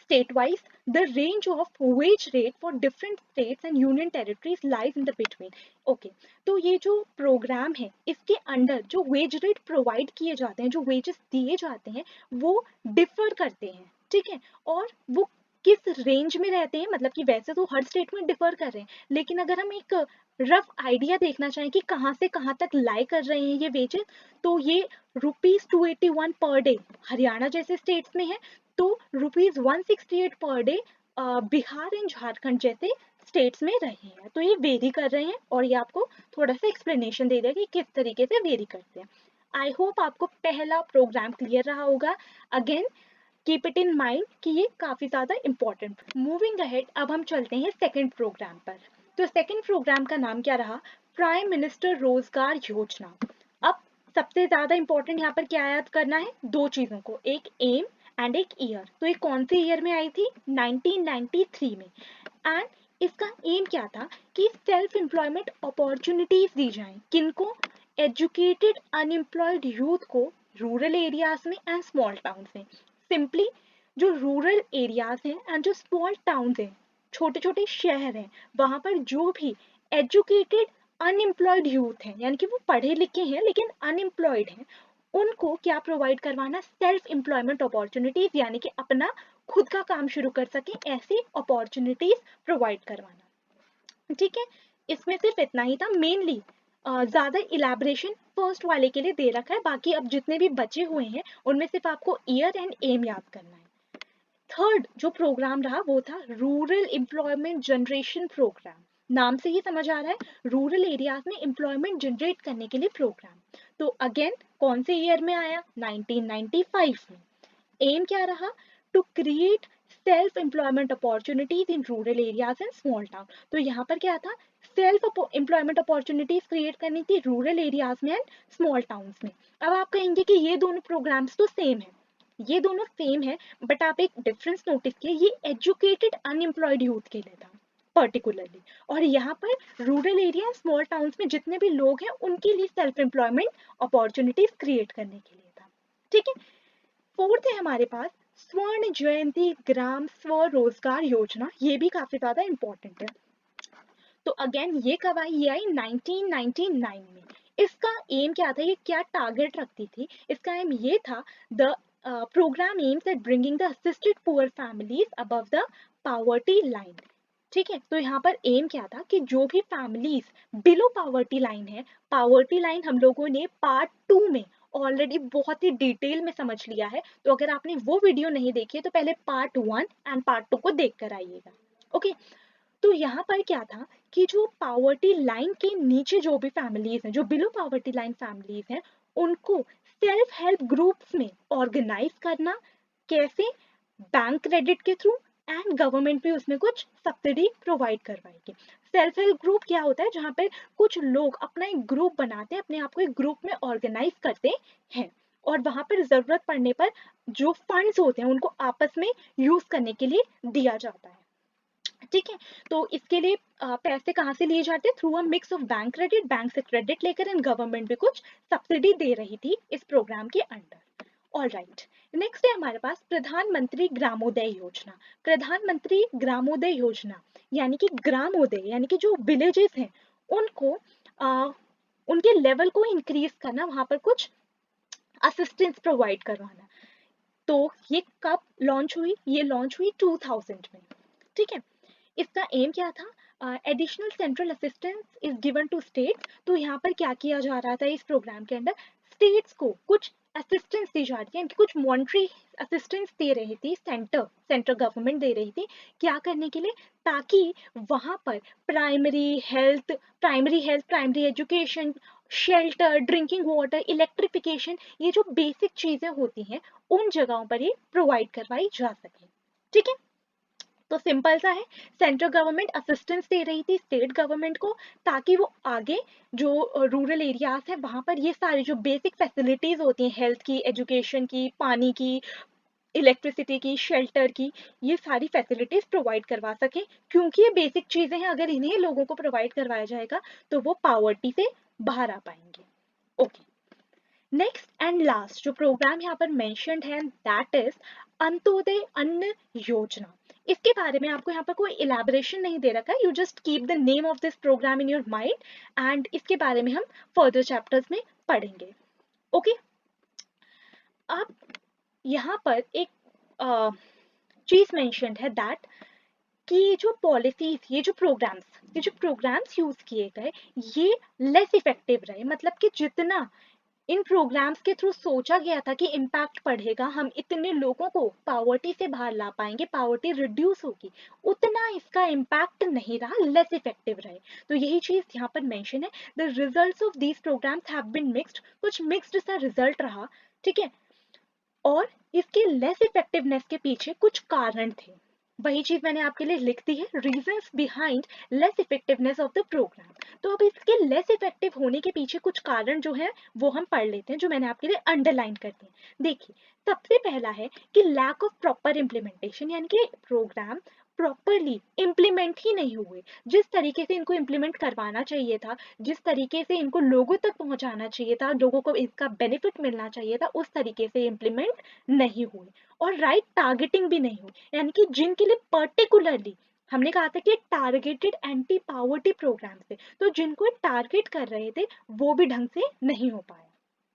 State wise, the range of wage rate for different states and union territories lies in the between. Okay, तो ये जो प्रोग्राम है इसके अंडर जो वेज रेट प्रोवाइड किए जाते हैं, जो वेजेस दिए जाते हैं, वो डिफर करते हैं। ठीक है, और वो किस रेंज में रहते हैं, मतलब कि वैसे तो हर स्टेट में डिफर कर रहे हैं, लेकिन अगर हम एक रफ आइडिया देखना चाहें कि कहाँ से कहाँ तक लाई कर रहे हैं ये वेजेस, तो ये ₹281 पर डे हरियाणा जैसे स्टेट्स में है, तो ₹168 per day Bihar and Jharkhand जैसे स्टेट्स में रहे हैं। तो ये वेरी कर रहे हैं, और ये आपको थोड़ा सा एक्सप्लेनेशन दे दिया कि किस तरीके से वेरी करते हैं। आई होप आपको पहला प्रोग्राम क्लियर रहा होगा। Again keep it in mind कि ये काफी ज्यादा इंपॉर्टेंट। मूविंग अहेड, अब हम चलते हैं सेकंड प्रोग्राम पर। तो सेकंड प्रोग्राम का नाम क्या रहा? प्राइम मिनिस्टर रोजगार योजना। अब सबसे ज्यादा इंपॉर्टेंट यहाँ पर क्या याद करना है? दो चीजों को, एक एम एंड एक ईयर। तो ये कौन से ईयर में आई थी? 1993 में। एंड इसका एम क्या था कि सेल्फ एम्प्लॉयमेंट अपॉर्चुनिटीज दी जाएं, किनको? एजुकेटेड अनएम्प्लॉयड यूथ को रूरल एरियाज में एंड स्मॉल टाउन में। सिंपली जो रूरल एरियाज हैं एंड जो स्मॉल टाउन हैं, छोटे छोटे शहर हैं, वहां पर जो भी एजुकेटेड अनएम्प्लॉयड यूथ हैं, यानी कि वो पढ़े लिखे हैं लेकिन अनएम्प्लॉयड हैं, उनको क्या प्रोवाइड करवाना? सेल्फ एम्प्लॉयमेंट अपॉर्चुनिटीज, यानी कि अपना खुद का काम शुरू कर सके ऐसी अपॉर्चुनिटीज प्रोवाइड करवाना। ठीक है, इसमें सिर्फ इतना ही था मेनली, ज्यादा इलेबोरेशन फर्स्ट वाले के लिए दे रखा है, बाकी अब जितने भी बचे हुए हैं उनमें सिर्फ आपको ईयर एंड एम याद करना है। थर्ड जो प्रोग्राम रहा वो था रूरल एम्प्लॉयमेंट जनरेशन प्रोग्राम। नाम से ही समझ आ रहा है, रूरल एरियाज में एम्प्लॉयमेंट जनरेट करने के लिए प्रोग्राम। तो अगेन कौन से ईयर में आया? 1995 में। एम क्या रहा? To create self employment opportunities in rural areas and small town. तो यहाँ पर क्या था? सेल्फ एम्प्लॉयमेंट अपॉर्चुनिटीज क्रिएट करनी थी रूरल एरियाज में एंड स्मॉल टाउन्स में। अब आप कहेंगे कि ये दोनों प्रोग्राम्स तो सेम है, ये दोनों सेम है, बट आप एक डिफरेंस नोटिस किए, ये एजुकेटेड अनएम्प्लॉयड यूथ के लिए था पर्टिकुलरली, और यहाँ पर रूरल एरिया स्मॉल टाउन्स में जितने भी लोग हैं उनके लिए सेल्फ एम्प्लॉयमेंट अपॉर्चुनिटीज क्रिएट करने के लिए था। ठीक है, फोर्थ है हमारे पास स्वर्ण जयंती ग्राम स्वरोजगार योजना। ये भी काफी ज्यादा इंपॉर्टेंट है। तो अगेन ये कब आई? ये आई 1999 में। इसका एम क्या था, ये क्या टारगेट रखती थी? इसका एम ये था, the programme aims at bringing the assisted poor families above the poverty line. ठीक है, तो यहाँ पर एम क्या था कि जो भी फैमिलीज बिलो पावर्टी लाइन है, पावर्टी लाइन हम लोगों ने पार्ट 2 में ऑलरेडी बहुत ही डिटेल में समझ लिया है, तो अगर आपने वो वीडियो नहीं देखी है तो पहले पार्ट 1 एंड पार्ट 2 को देख कर आइएगा। ओके, तो यहाँ पर क्या था कि जो पावर्टी लाइन के नीचे जो भी फैमिलीज हैं, जो बिलो पावर्टी लाइन फैमिलीज हैं, उनको सेल्फ हेल्प ग्रुप्स में ऑर्गेनाइज करना। कैसे? बैंक क्रेडिट के थ्रू, एंड गवर्नमेंट भी उसमें कुछ सब्सिडी प्रोवाइड करवाएगी। सेल्फ हेल्प ग्रुप क्या होता है? जहाँ पर कुछ लोग अपना एक ग्रुप बनाते हैं, अपने आप को एक ग्रुप में ऑर्गेनाइज करते हैं, और वहां पर जरूरत पड़ने पर जो फंड्स होते हैं उनको आपस में यूज करने के लिए दिया जाता है। ठीक है, तो इसके लिए पैसे कहाँ से लिए जाते हैं? Through a mix of bank credit, bank से क्रेडिट लेकर, एंड गवर्नमेंट भी कुछ सब्सिडी दे रही थी इस प्रोग्राम के अंडर। ऑल राइट, नेक्स्ट है हमारे पास प्रधानमंत्री ग्रामोदय योजना। प्रधानमंत्री ग्रामोदय योजना यानी कि ग्रामोदय यानी कि जो विलेजेस हैं उनको उनके लेवल को इंक्रीज करना, वहां पर कुछ असिस्टेंस प्रोवाइड करवाना। तो ये कब लॉन्च हुई? ये लॉन्च हुई 2000 में। ठीक है, इसका एम क्या था? Additional central assistance is given to states. तो यहाँ पर क्या किया जा रहा था इस प्रोग्राम के अंदर? स्टेट्स को कुछ असिस्टेंस दी जा रही थी, कुछ मॉनिटरी असिस्टेंस दे रही थी, सेंट्रल गवर्नमेंट दे रही थी। क्या करने के लिए? ताकि वहां पर primary education, shelter, drinking water, electrification, ये जो बेसिक चीजें होती हैं उन जगहों पर ये प्रोवाइड करवाई जा सके। ठीक है, तो सिंपल सा है, सेंट्रल गवर्नमेंट असिस्टेंस दे रही थी स्टेट गवर्नमेंट को, ताकि वो आगे जो रूरल एरियाज है वहां पर ये सारी जो बेसिक फैसिलिटीज होती हैं, हेल्थ की, एजुकेशन की, पानी की, इलेक्ट्रिसिटी की, शेल्टर की, ये सारी फैसिलिटीज प्रोवाइड करवा सके, क्योंकि ये बेसिक चीजें हैं, अगर इन्हें लोगों को प्रोवाइड करवाया जाएगा तो वो पावर्टी से बाहर आ पाएंगे। ओके, नेक्स्ट एंड लास्ट जो प्रोग्राम यहाँ पर मेंशन्ड है, दैट इज अंत्योदय अन्न योजना। इसके बारे में आपको यहाँ पर कोई इलेबोरेशन नहीं दे रखा है, you just keep the name of this programme in your mind, and इसके बारे में हम फर्दर चैप्टर्स में पढ़ेंगे। ओके, अब यहाँ पर एक चीज मेंशन्ड है, दैट कि ये जो पॉलिसीज, ये जो प्रोग्राम्स यूज किए गए, ये लेस इफेक्टिव रहे। मतलब कि जितना इन प्रोग्राम्स के थ्रू सोचा गया था कि इम्पैक्ट पड़ेगा, हम इतने लोगों को पावर्टी से बाहर ला पाएंगे, पावर्टी रिड्यूस होगी, उतना इसका इम्पैक्ट नहीं रहा, लेस इफेक्टिव रहे। तो यही चीज यहाँ पर मेंशन है, the results of these programmes have been mixed, कुछ मिक्स्ड सा रिजल्ट रहा। ठीक है, और इसके लेस इफेक्टिवनेस के पीछे कुछ कारण थे, वही चीज मैंने आपके लिए लिख दी है, reasons behind less effectiveness of the programme. तो अब इसके लेस इफेक्टिव होने के पीछे कुछ कारण जो है वो हम पढ़ लेते हैं, जो मैंने आपके लिए अंडरलाइन करते हैं। देखिए, सबसे पहला है कि लैक ऑफ प्रॉपर इम्प्लीमेंटेशन, यानी कि प्रोग्राम प्रॉपरली इम्प्लीमेंट ही नहीं हुए। जिस तरीके से इनको इम्प्लीमेंट करवाना चाहिए था, जिस तरीके से इनको लोगों तक पहुंचाना चाहिए था, लोगों को इसका बेनिफिट मिलना चाहिए था, उस तरीके से इम्प्लीमेंट नहीं हुए। और राइट टारगेटिंग भी नहीं हुई, यानी कि जिनके लिए पर्टिकुलरली हमने कहा था कि टारगेटेड एंटी पावर्टी प्रोग्राम थे, तो जिनको टारगेट कर रहे थे वो भी ढंग से नहीं हो पाया।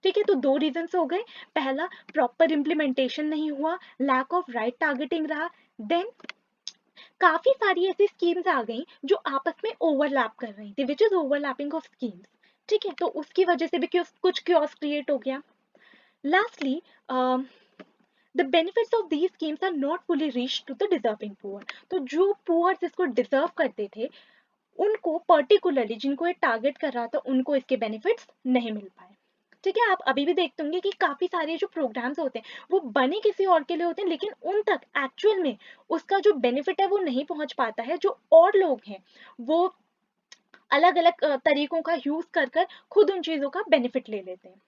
ठीक है, तो दो रीजंस हो गए, पहला प्रॉपर इम्प्लीमेंटेशन नहीं हुआ, लैक ऑफ राइट टारगेटिंग रहा, देन काफी सारी ऐसी स्कीम्स आ गई जो आपस में ओवरलैप कर रही थी, which is overlapping of schemes. ठीक है, तो उसकी वजह से भी कुछ क्योस क्रिएट हो गया। Lastly the benefits of these schemes are not fully reach to the deserving poor. तो जो पुअर इसको डिजर्व करते थे उनको पर्टिकुलरली, जिनको ये टारगेट कर रहा था, उनको इसके बेनिफिट्स नहीं मिल पाए। ठीक है, आप अभी भी देखते होंगे कि काफी सारे जो प्रोग्राम्स होते हैं वो बने किसी और के लिए होते हैं, लेकिन उन तक एक्चुअल में उसका जो बेनिफिट है वो नहीं पहुंच पाता है। जो और लोग हैं वो अलग अलग तरीकों का यूज कर कर खुद उन चीजों का बेनिफिट ले लेते हैं।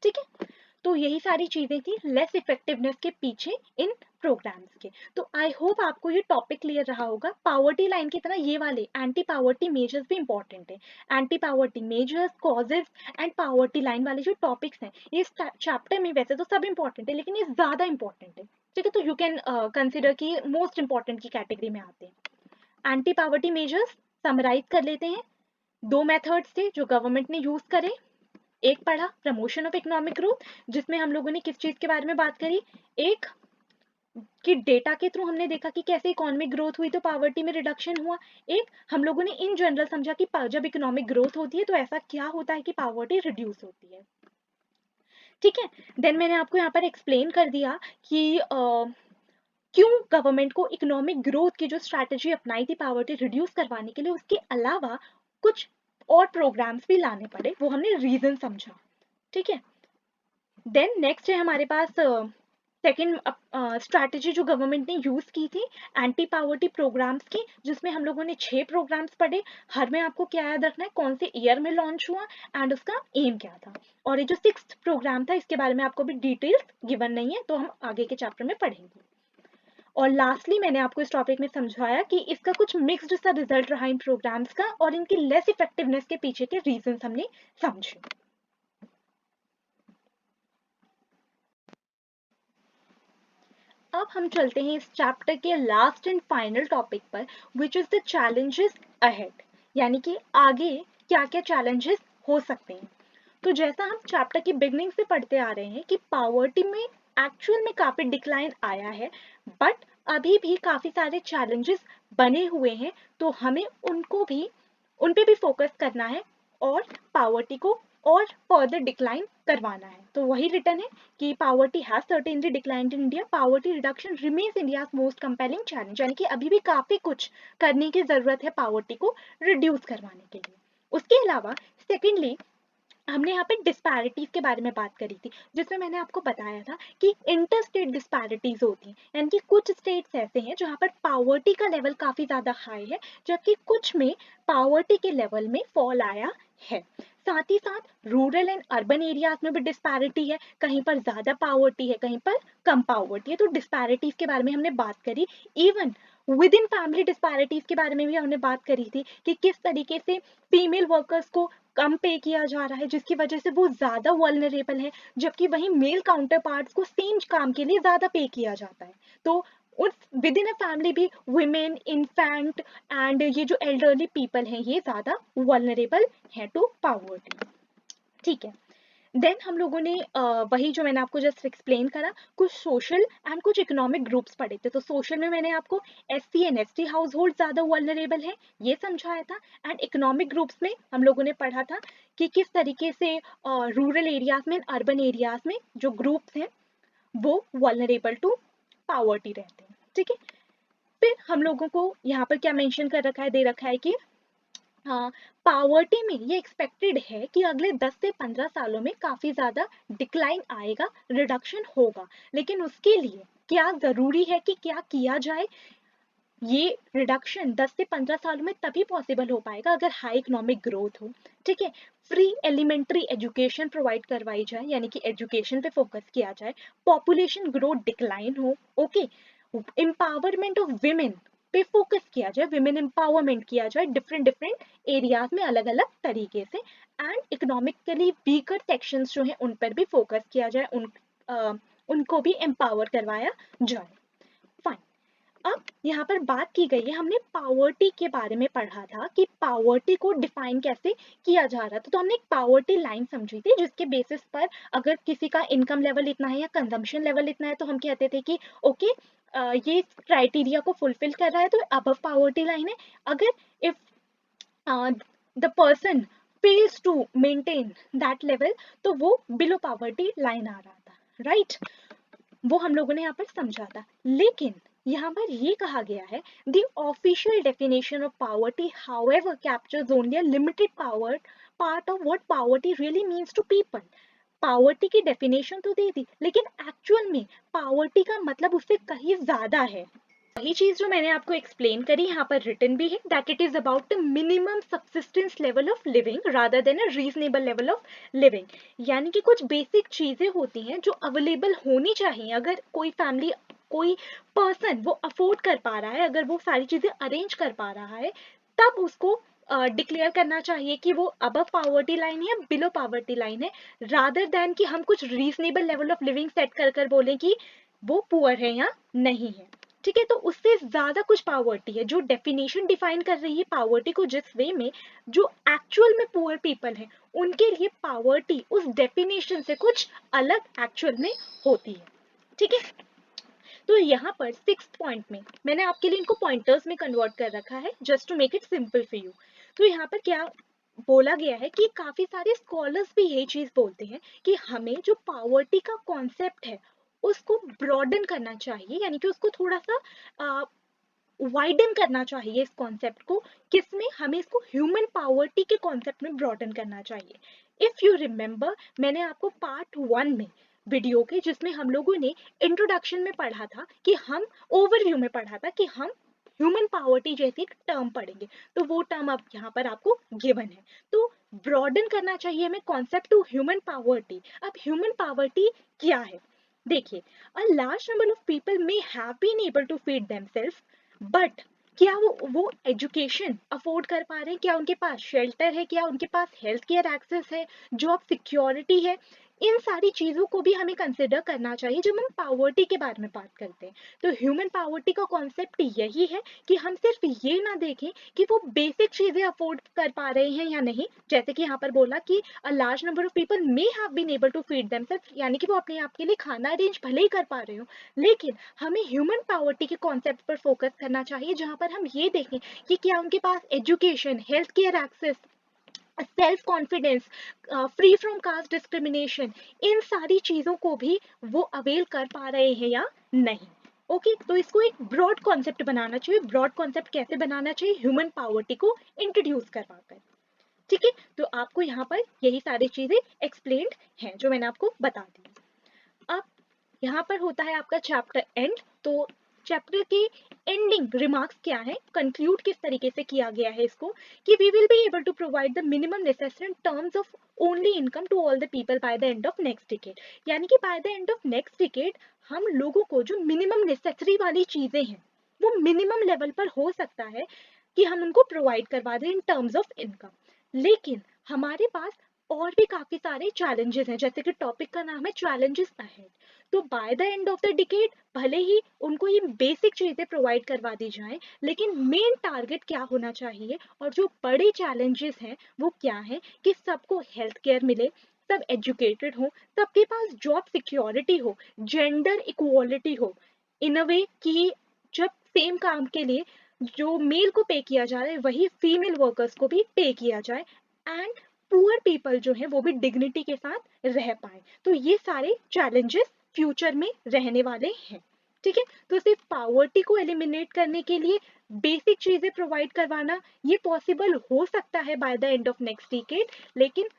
ठीक है, तो यही सारी चीजें थी लेस इफेक्टिवनेस के पीछे इन प्रोग्राम्स के। तो आई होप आपको ये टॉपिक क्लियर रहा होगा। पावर्टी लाइन की तरह ये वाले एंटी पावर्टी मेजर्स भी इंपॉर्टेंट है। Anti poverty measures, causes and poverty line वाले जो टॉपिक्स हैं ये चैप्टर में वैसे तो सब इंपॉर्टेंट है, लेकिन ये ज्यादा इंपॉर्टेंट है। ठीक है, तो यू कैन कंसिडर कि मोस्ट इंपॉर्टेंट की कैटेगरी में आते हैं। एंटी पावर्टी मेजर्स समराइज कर लेते हैं। दो मेथड्स थे जो गवर्नमेंट ने यूज करे। एक पढ़ा प्रमोशन ऑफ इकोनॉमिक ग्रोथ, जिसमें हम लोगों ने किस चीज के बारे में बात करी, एक कि डेटा के थ्रू हमने देखा कि कैसे इकोनॉमिक ग्रोथ हुई तो पावर्टी में रिडक्शन हुआ। एक हम लोगों ने इन जनरल समझा कि जब इकोनॉमिक ग्रोथ होती है तो ऐसा क्या होता है कि पावर्टी रिड्यूस होती है। ठीक है, देन मैंने आपको यहाँ पर एक्सप्लेन कर दिया कि क्यों गवर्नमेंट को इकोनॉमिक ग्रोथ की जो स्ट्रैटेजी अपनाई थी पावर्टी रिड्यूस करवाने के लिए, उसके अलावा कुछ और प्रोग्राम्स भी लाने पड़े, वो हमने रीजन समझा। ठीक है, देन नेक्स्ट है हमारे पास सेकेंड स्ट्रैटेजी जो गवर्नमेंट ने यूज की थी एंटी पावर्टी प्रोग्राम्स की, जिसमें हम लोगों ने 6 प्रोग्राम्स पढ़े। हर में आपको क्या याद रखना है, कौन से ईयर में लॉन्च हुआ एंड उसका एम क्या था। और ये जो 6th प्रोग्राम था इसके बारे में आपको भी डिटेल्स गिवन नहीं है, तो हम आगे के चैप्टर में पढ़ेंगे। और लास्टली मैंने आपको इस टॉपिक में समझाया कि इसका कुछ मिक्स्ड सा रिजल्ट रहा इन प्रोग्राम्स का, और इनकी लेस इफेक्टिवनेस के पीछे के रीजंस हमने समझे। अब हम चलते हैं इस चैप्टर के लास्ट एंड फाइनल टॉपिक पर, which is the challenges ahead, यानी कि आगे क्या क्या चैलेंजेस हो सकते हैं। तो जैसा हम चैप्टर की बिगनिंग से पढ़ते आ रहे हैं कि पावर्टी में एक्चुअल में काफी डिक्लाइन आया है, बट अभी भी काफी सारे चैलेंजेस बने हुए हैं, तो हमें उन पे भी फोकस करना है और पावर्टी को और फर्दर डिक्लाइन करवाना है। तो वही रिटर्न है कि poverty has certainly declined in India, poverty reduction remains India's most compelling challenge, यानी कि अभी भी काफी कुछ करने की जरूरत है पावर्टी को रिड्यूस करवाने के लिए। उसके अलावा सेकेंडली हमने यहाँ पे डिस्पैरिटीज के बारे में बात करी थी, जिसमें मैंने आपको बताया था कि इंटर स्टेट डिस्पैरिटीज होती हैं, यानी कि कुछ स्टेट्स ऐसे हैं जहाँ पर पावर्टी का लेवल काफी ज्यादा हाई है, जबकि कुछ में पावर्टी के लेवल में फॉल आया है। साथ ही साथ रूरल एंड अर्बन एरियाज में भी डिस्पैरिटी है, कहीं पर ज्यादा पावर्टी है, कहीं पर कम पावर्टी है। तो डिस्पैरिटीज के बारे में हमने बात करी। Even with in family disparities के बारे में भी हमने बात करी थी कि किस तरीके से फीमेल वर्कर्स को कम पे किया जा रहा है, जिसकी वजह से वो ज्यादा वल्नरेबल है, जबकि वहीं मेल काउंटर पार्ट्स को सेम काम के लिए ज्यादा पे किया जाता है। तो उस विद इन अ फैमिली भी वुमेन, इन्फेंट एंड ये जो एल्डरली पीपल हैं ये ज्यादा वल्नरेबल है टू पावर्टी। ठीक है, देन हम लोगों ने वही जो मैंने आपको जस्ट एक्सप्लेन करा, कुछ सोशल एंड कुछ इकोनॉमिक ग्रुप्स पढ़े थे। तो सोशल में मैंने आपको SC and ST house hold ज्यादा वल्नरेबल है ये समझाया था, एंड इकोनॉमिक ग्रुप्स में हम लोगों ने पढ़ा था कि किस तरीके से रूरल एरियाज में, अर्बन एरियाज में जो ग्रुप्स हैं वो वल्नरेबल टू पावर्टी रहते हैं। ठीक है, फिर हम लोगों को यहाँ पर क्या मेंशन कर रखा है, दे रखा है कि हाँ, पावर्टी में ये एक्सपेक्टेड है कि अगले 10 से 15 सालों में काफी ज्यादा डिक्लाइन आएगा, रिडक्शन होगा, लेकिन उसके लिए क्या जरूरी है कि क्या किया जाए। ये रिडक्शन 10 से 15 सालों में तभी पॉसिबल हो पाएगा अगर हाई इकोनॉमिक ग्रोथ हो। ठीक है, फ्री एलिमेंट्री एजुकेशन प्रोवाइड करवाई जाए, यानी कि एजुकेशन पे फोकस किया जाए, पॉपुलेशन ग्रोथ डिक्लाइन हो, ओके, एम्पावरमेंट ऑफ विमेन पे फोकस किया जाए, विमेन एम्पावरमेंट किया जाए डिफरेंट डिफरेंट एरियाज में अलग अलग तरीके से, एंड इकोनॉमिकली वीकर सेक्शंस जो हैं उन पर भी फोकस किया जाए, उनको भी एम्पावर करवाया जाए। फाइन, अब यहाँ पर बात की गई है, हमने पावर्टी के बारे में पढ़ा था कि पावर्टी को डिफाइन कैसे किया जा रहा था। तो हमने एक पावर्टी लाइन समझी थी जिसके बेसिस पर अगर किसी का इनकम लेवल इतना है या कंजम्पशन लेवल इतना है तो हम कहते थे कि ओके ये क्राइटेरिया को फुलफिल कर रहा है तो अबव पावर्टी लाइन है। अगर if the person fails to maintain that level तो वो बिलो पावर्टी लाइन आ रहा था, राइट। वो हम लोगों ने यहाँ पर समझा था। लेकिन यहाँ पर ये कहा गया है the official definition of poverty however captures only a limited power part of what poverty really means to people. Poverty की डेफिनेशन तो दे दी, लेकिन एक्चुअल में पॉवर्टी का मतलब उससे कहीं ज्यादा है। वही चीज जो मैंने आपको एक्सप्लेन करी यहाँ पर रिटन भी है, that it is about the minimum subsistence level of living rather than a reasonable level of living. यानी कि कुछ बेसिक चीजें होती हैं जो अवेलेबल होनी चाहिए। अगर कोई फैमिली, कोई पर्सन वो अफोर्ड कर पा रहा है, अगर वो सारी चीजें अरेंज कर पा रहा है, तब उसको डिक्लेयर करना चाहिए कि वो अबव पावर्टी लाइन है या बिलो पावर्टी लाइन है, रादर देन कि हम कुछ reasonable level of living set कर कर बोलें कि वो पुअर है या नहीं है। ठीक है, तो उससे ज्यादा कुछ पावर्टी है। जो डेफिनेशन डिफाइन कर रही है पावर्टी को जिस वे में, जो एक्चुअल में पुअर पीपल है उनके लिए पावर्टी उस डेफिनेशन से कुछ अलग एक्चुअल में होती है। ठीक है, तो यहाँ पर 6th पॉइंट में मैंने आपके लिए इनको पॉइंटर्स में कन्वर्ट कर रखा है just to make it simple for you. तो यहाँ पर क्या बोला गया है कि काफी सारे स्कॉलर्स भी यही चीज बोलते हैं कि हमें जो पावर्टी का कॉन्सेप्ट है उसको ब्रॉडन करना चाहिए, यानी कि उसको थोड़ा सा वाइडन करना चाहिए इस कॉन्सेप्ट को। किसमें? हमें इसको ह्यूमन पावर्टी के कॉन्सेप्ट में ब्रॉडन करना चाहिए। इफ यू रिमेंबर, मैंने आपको पार्ट 1 में वीडियो के, जिसमें हम लोगों ने इंट्रोडक्शन में पढ़ा था कि हम ओवरव्यू में पढ़ा था कि हम ह्यूमन पावर्टी जैसी एक टर्म पढ़ेंगे, तो वो टर्म अब यहाँ पर आपको गिवन है। तो ब्रॉडन करना चाहिए हमें कॉन्सेप्ट टू ह्यूमन पावर्टी। अब ह्यूमन पावर्टी क्या है? देखिए, a large number of people may have been able to feed themself, but क्या वो एजुकेशन अफोर्ड कर पा रहे हैं? क्या उनके पास शेल्टर है? क्या उनके पास हेल्थ केयर एक्सेस है? जॉब सिक्योरिटी है? इन सारी चीजों को भी हमें कंसिडर करना चाहिए जब हम पावर्टी के बारे में बात करते हैं। तो ह्यूमन पावर्टी का कॉन्सेप्ट यही है कि हम सिर्फ ये ना देखें कि वो बेसिक चीजें अफोर्ड कर पा रहे हैं या नहीं, जैसे कि यहाँ पर बोला कि a large number of people may have been able to feed themself, यानी कि वो अपने आप के लिए खाना अरेंज भले ही कर पा रहे हो, लेकिन हमें ह्यूमन पावर्टी के कॉन्सेप्ट पर फोकस करना चाहिए, जहां पर हम ये देखें कि क्या उनके पास education, health care access, self confidence, free from caste discrimination, इन सारी चीजों को भी वो अवेल कर पा रहे हैं या नहीं। ओके, तो इसको एक ब्रॉड कॉन्सेप्ट बनाना चाहिए। ब्रॉड कॉन्सेप्ट कैसे बनाना चाहिए? ह्यूमन पावर्टी को इंट्रोड्यूस करवाकर। ठीक है, तो आपको यहाँ पर यही सारी चीजें एक्सप्लेन्ड हैं जो मैंने आपको बता दी। अब यहाँ पर होता है आपका चैप्टर एंड। तो चैप्टर के एंडिंग रिमार्क्स क्या है, कंक्लूड किस तरीके से किया गया है इसको, कि we will be able to provide the minimum necessary terms of only income to all the people by the end of next decade. यानी कि by the end of next decade हम लोगों को जो मिनिमम नेसेसरी वाली चीजें हैं वो मिनिमम लेवल पर हो सकता है कि हम उनको प्रोवाइड करवा दें इन टर्म्स ऑफ इनकम। लेकिन हमारे पास और भी काफी सारे चैलेंजेस हैं, जैसे कि टॉपिक का नाम है चैलेंजेस अहेड। तो bye the end of the decade भले ही उनको ये बेसिक चीजें प्रोवाइड करवा दी जाए, लेकिन मेन टारगेट क्या होना चाहिए और जो बड़े चैलेंजेस हैं वो क्या है कि सबको हेल्थ केयर मिले, सब एजुकेटेड हो, सबके पास जॉब सिक्योरिटी हो, जेंडर इक्वालिटी हो, इन अ वे कि जब सेम काम के लिए जो मेल को पे किया जा रहा है वही फीमेल वर्कर्स को भी पे किया जाए, एंड पुअर पीपल जो है वो भी डिग्निटी के साथ रह पाए। तो ये सारे चैलेंजेस फ्यूचर में रहने वाले हैं। ठीक है, तो सिर्फ पावर्टी को एलिमिनेट करने के लिए बेसिक चीजें प्रोवाइड करवाना ये पॉसिबल हो सकता है bye the end of next decade, लेकिन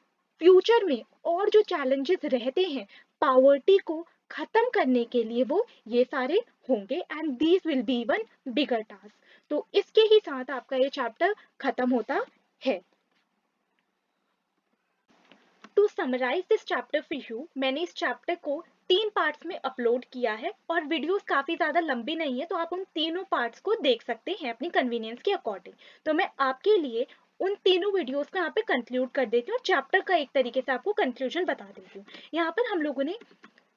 फ्यूचर में और जो चैलेंजेस रहते हैं पावर्टी को खत्म करने के लिए वो ये सारे होंगे, and these will be even bigger task. तो इसके ही साथ आपका ये चैप्टर खत्म होता है। To summarise this chapter for you, मैंने इस चैप्टर को 3 पार्ट्स में अपलोड किया है और वीडियोस काफी ज्यादा लंबी नहीं है, तो आप उन तीनों पार्ट्स को देख सकते हैं अपनी कन्वीनियंस के अकॉर्डिंग। तो मैं आपके लिए उन तीनों वीडियोस को यहाँ पे कंक्लूड कर देती हूँ और चैप्टर का एक तरीके से आपको कंक्लूजन बता देती हूँ। यहाँ पर हम लोगों ने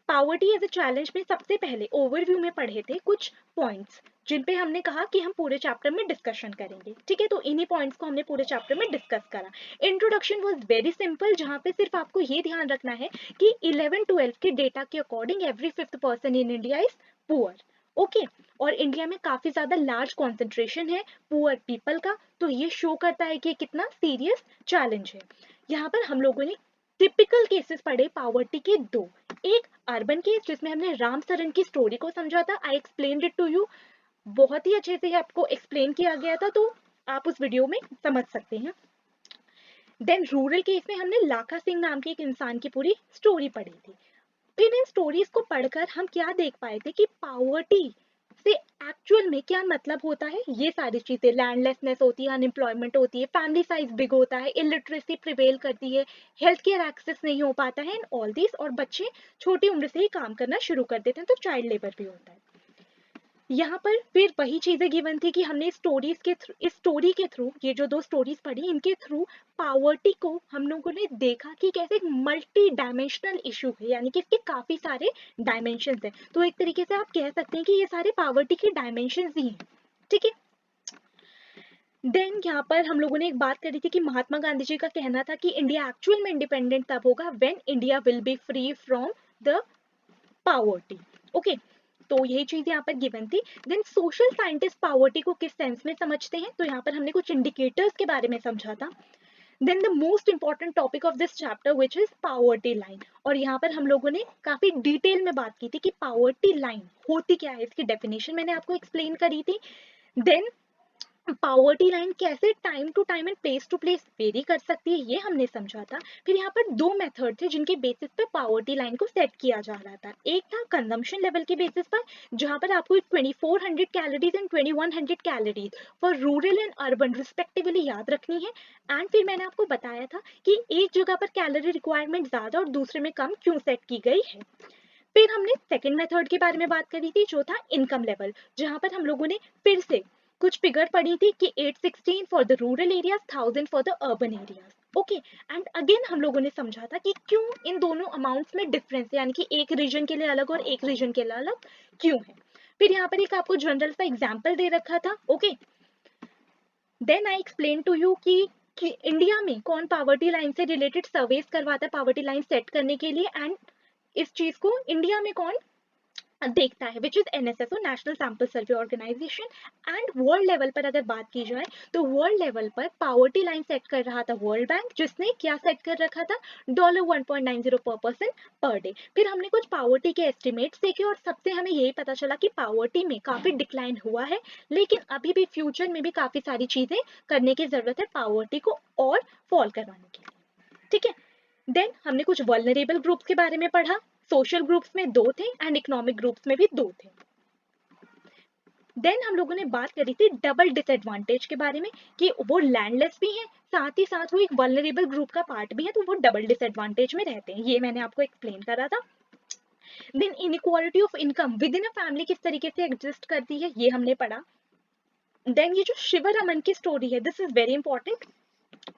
पावर्टी एज अ चैलेंज में सबसे पहले ओवरव्यू में पढ़े थे कुछ पॉइंट्स, जिन पे हमने कहा कि हम पूरे चैप्टर में डिस्कशन करेंगे। ठीक है, तो इन्हीं पॉइंट्स को हमने पूरे चैप्टर में डिस्कस करा। इंट्रोडक्शन वाज वेरी सिंपल, जहाँ पे सिर्फ आपको ये ध्यान रखना है कि 11-12 के डेटा के according every 5th person in India is poor. Okay, और इंडिया में काफी ज्यादा लार्ज कॉन्सेंट्रेशन है पुअर पीपल का, तो ये शो करता है कि कितना सीरियस चैलेंज है। यहाँ पर हम लोगों ने टिपिकल केसेस पढ़े पावर्टी के दो, एक अर्बन केस जिसमें हमने राम सरन की स्टोरी को समझा था, आई एक्सप्लेन्ड इट टू यू, बहुत ही अच्छे से आपको एक्सप्लेन किया गया था, तो आप उस वीडियो में समझ सकते हैं। देन रूरल केस में हमने लाखा सिंह नाम के एक इंसान की पूरी स्टोरी पढ़ी थी। फिर इन स्टोरीज को पढ़कर हम क्या देख पाए थे कि पावर्टी से एक्चुअल में क्या मतलब होता है, ये सारी चीजें, लैंडलेसनेस होती है, अनएम्प्लॉयमेंट होती है, फैमिली साइज बिग होता है, इलिटरेसी प्रिवेल करती है, हेल्थ केयर एक्सेस नहीं हो पाता है, एंड ऑल दिस, और बच्चे छोटी उम्र से ही काम करना शुरू कर देते हैं, तो चाइल्ड लेबर भी होता है। यहाँ पर फिर वही चीजें गिवन थी कि हमने इस स्टोरी के थ्रू, ये जो दो स्टोरीज पढ़ी, इनके थ्रू पावर्टी को हम लोगों ने देखा कि कैसे एक मल्टी डायमेंशनल इशू है, यानी कि इसके काफी सारे डायमेंशन है। तो एक तरीके से आप कह सकते हैं कि ये सारे पावर्टी के डायमेंशन ही हैं, ठीक है। देन यहाँ पर हम लोगों ने एक बात करी थी कि महात्मा गांधी जी का कहना था कि इंडिया एक्चुअल में इंडिपेंडेंट तब होगा when India will be free from the poverty. Okay, तो यही चीज यहाँ पर गिवन थी। देन सोशल साइंटिस्ट पावर्टी को किस सेंस में समझते हैं, तो यहाँ पर हमने कुछ इंडिकेटर्स के बारे में समझा था। Then the most important topic of this chapter which is poverty line, और यहाँ पर हम लोगों ने काफी डिटेल में बात की थी कि पावर्टी लाइन होती क्या है, इसकी डेफिनेशन मैंने आपको एक्सप्लेन करी थी। देन पावर्टी लाइन कैसे time to time and place to place vary कर सकती है, ये हमने समझा था। फिर यहाँ पर दो मेथड थे जिनके बेसिस पे पावर्टी लाइन को सेट किया जा रहा था। एक था कंजम्पशन लेवल के बेसिस पर, जहाँ पर आपको 2400 calories and 2100 calories for rural and urban respectively याद रखनी है। एंड फिर मैंने आपको बताया था कि एक जगह पर कैलोरी रिक्वायरमेंट ज्यादा और दूसरे में कम क्यों सेट की गई है। फिर हमने सेकेंड मेथड के बारे में बात करी थी, जो था इनकम लेवल, जहां पर हम लोगों ने फिर से कुछ फिगर पढ़ी थी कि 816 for the rural areas, 1000 for the urban areas. Okay, and again हम लोगों ने समझा था कि क्यों इन दोनों अमाउंट्स में डिफरेंस है, यानी कि एक रीजन के लिए अलग और एक रीजन के लिए अलग क्यों है। फिर यहाँ पर एक आपको जनरल सा एग्जाम्पल दे रखा था। Okay, then I explain to you कि इंडिया में कौन पावर्टी लाइन से रिलेटेड सर्वेस करवाता है पावर्टी लाइन सेट करने के लिए, एंड इस चीज को इंडिया में कौन देखता है, which is NSSO, national sample survey organisation. And world level पर अगर बात की जाए तो वर्ल्ड लेवल पर पावर्टी लाइन सेट कर रहा था वर्ल्ड बैंक, जिसने क्या सेट कर रखा था, $1.90 पर पर्सन पर डे। फिर हमने कुछ पावर्टी के एस्टिमेट्स देखे और सबसे हमें यही पता चला कि पावर्टी में काफी डिक्लाइन हुआ है, लेकिन अभी भी फ्यूचर में भी काफी सारी चीजें करने की जरूरत है पावर्टी को और फॉल करवाने के लिए, ठीक है। देन हमने कुछ वल्नरेबल ग्रुप्स के बारे में पढ़ा, सोशल ग्रुप्स में दो थे एंड इकोनॉमिक ग्रुप्स में भी दो थे। देन हम लोगों ने बात करी थी डबल डिसएडवांटेज के बारे में कि वो लैंडलेस भी हैं, साथ ही साथ वो एक वल्नरेबल ग्रुप का पार्ट भी है, तो वो डबल डिसएडवांटेज में रहते हैं, ये मैंने आपको एक्सप्लेन करा था। Then inequality of income within a family किस तरीके से एग्जिस्ट करती है, ये हमने पढ़ा। देन ये जो शिव रमन की स्टोरी है, दिस इज वेरी इंपॉर्टेंट,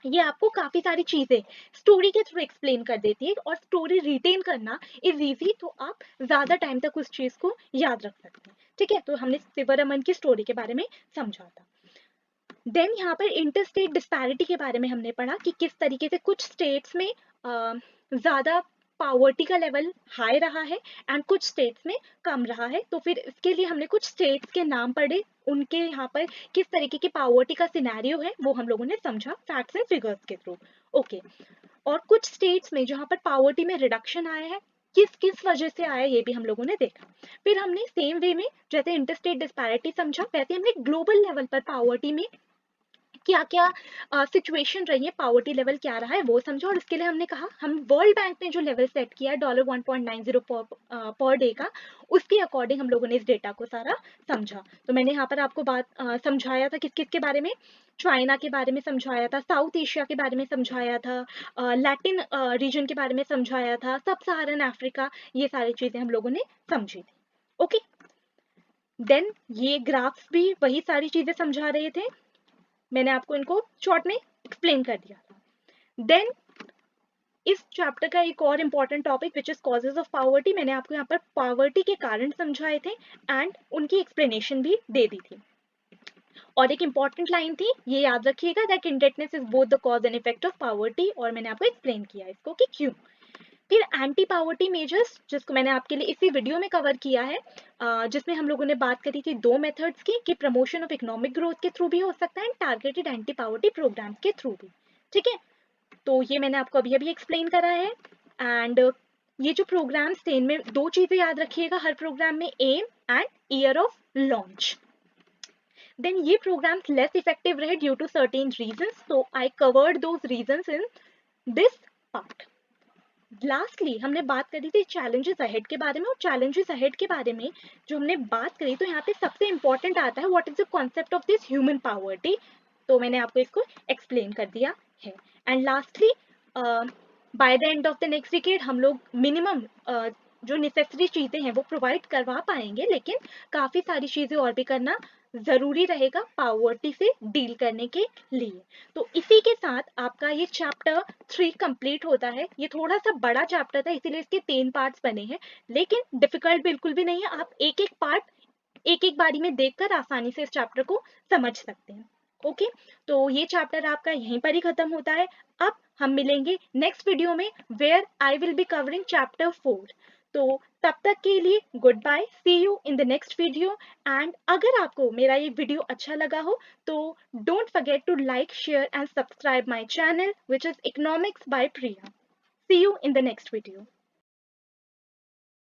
ये आपको काफी सारी चीजें स्टोरी के थ्रू एक्सप्लेन कर देती है, और स्टोरी रिटेन करना इज इजी, तो आप ज्यादा टाइम तक उस चीज को याद रख सकते हैं, ठीक है। तो हमने शिवरमन की स्टोरी के बारे में समझा था। देन यहाँ पर इंटरस्टेट डिस्पैरिटी के बारे में हमने पढ़ा कि किस तरीके से कुछ स्टेट्स में ज्यादा पावर्टी का लेवल हाई रहा है एंड कुछ स्टेट्स में कम रहा है। तो फिर इसके लिए हमने कुछ स्टेट्स के नाम पढ़े, उनके यहाँ पर किस तरीके की पावर्टी का सिनेरियो है वो हम लोगों ने समझा फैक्ट्स एंड फिगर्स के थ्रू। ओके, और कुछ स्टेट्स में जहाँ पर पावर्टी में रिडक्शन आया है, किस किस वजह से आया ये भी हम लोगों ने देखा। फिर हमने सेम वे में जैसे इंटरस्टेट डिस्पैरिटी समझा, वैसे हमने ग्लोबल लेवल पर पावर्टी में क्या क्या सिचुएशन रही है, पावर्टी लेवल क्या रहा है वो समझा, और इसके लिए हमने कहा हम वर्ल्ड बैंक ने जो लेवल सेट किया है $1.90 पर डे का, उसके अकॉर्डिंग हम लोगों ने इस डेटा को सारा समझा। तो मैंने यहाँ पर आपको बात समझाया था किस किस के बारे में, चाइना के बारे में समझाया था, साउथ एशिया के बारे में समझाया था, लैटिन रीजन के बारे में समझाया था, सब सहारन अफ्रीका, ये सारी चीजें हम लोगों ने समझी थी। ओके, देन ये ग्राफ्स भी वही सारी चीजें समझा रहे थे, मैंने आपको इनको शॉर्ट में एक्सप्लेन कर दिया था। देन इस चैप्टर का एक और important topic which is causes of poverty, मैंने आपको यहाँ पर पावर्टी के कारण समझाए थे एंड उनकी एक्सप्लेनेशन भी दे दी थी। और एक इम्पॉर्टेंट लाइन थी, ये याद रखिएगा, that indebtedness is both the cause and effect of poverty, और मैंने आपको एक्सप्लेन किया इसको कि क्यों। फिर एंटी पावर्टी मेजर्स, जिसको मैंने आपके लिए इसी वीडियो में कवर किया है, जिसमें हम लोगों ने बात करी थी दो मेथड्स की, कि प्रमोशन ऑफ इकोनॉमिक ग्रोथ के थ्रू भी हो सकता है and targeted anti poverty programmes के थ्रू भी, ठीक है। तो ये मैंने आपको अभी अभी एक्सप्लेन करा है। एंड ये जो प्रोग्राम्स थे इनमें 2 चीज़ें याद रखिएगा हर प्रोग्राम में, aim and year of launch. Then ये प्रोग्राम्स लेस इफेक्टिव रहे ड्यू टू सर्टेन रीजंस, तो I covered those reasons in this part. Lastly हमने बात करी थी चैलेंजेस अहेड के बारे में, और चैलेंजेस अहेड के बारे में जो हमने बात करी तो यहाँ पे सबसे इंपॉर्टेंट आता है what is the concept of this human poverty, तो मैंने आपको इसको एक्सप्लेन कर दिया है। And lastly bye the end of the next decade हम लोग मिनिमम जो नेसेसरी चीज़ें हैं वो प्रोवाइड करवा पाएंगे, लेकिन काफ़ी सारी चीज़ें और भी करना ज़रूरी रहेगा पावर्टी से डील करने के लिए। तो इसी के साथ आपका ये चैप्टर 3 कंप्लीट होता है। ये थोड़ा सा बड़ा चैप्टर था इसीलिए इसके 3 पार्ट्स बने हैं, लेकिन डिफिकल्ट बिल्कुल भी नहीं है। आप एक एक पार्ट एक एक बारी में देखकर आसानी से इस चैप्टर को समझ सकते हैं। ओके, तो ये चैप्टर आपका यहीं पर ही खत्म होता है। अब हम मिलेंगे नेक्स्ट वीडियो में where I will be covering chapter 4। तो तब तक के लिए goodbye, see you in the next video. And अगर आपको मेरा ये वीडियो अच्छा लगा हो तो don't forget to like, share and subscribe my channel which is economics by Priya. See you in the next video.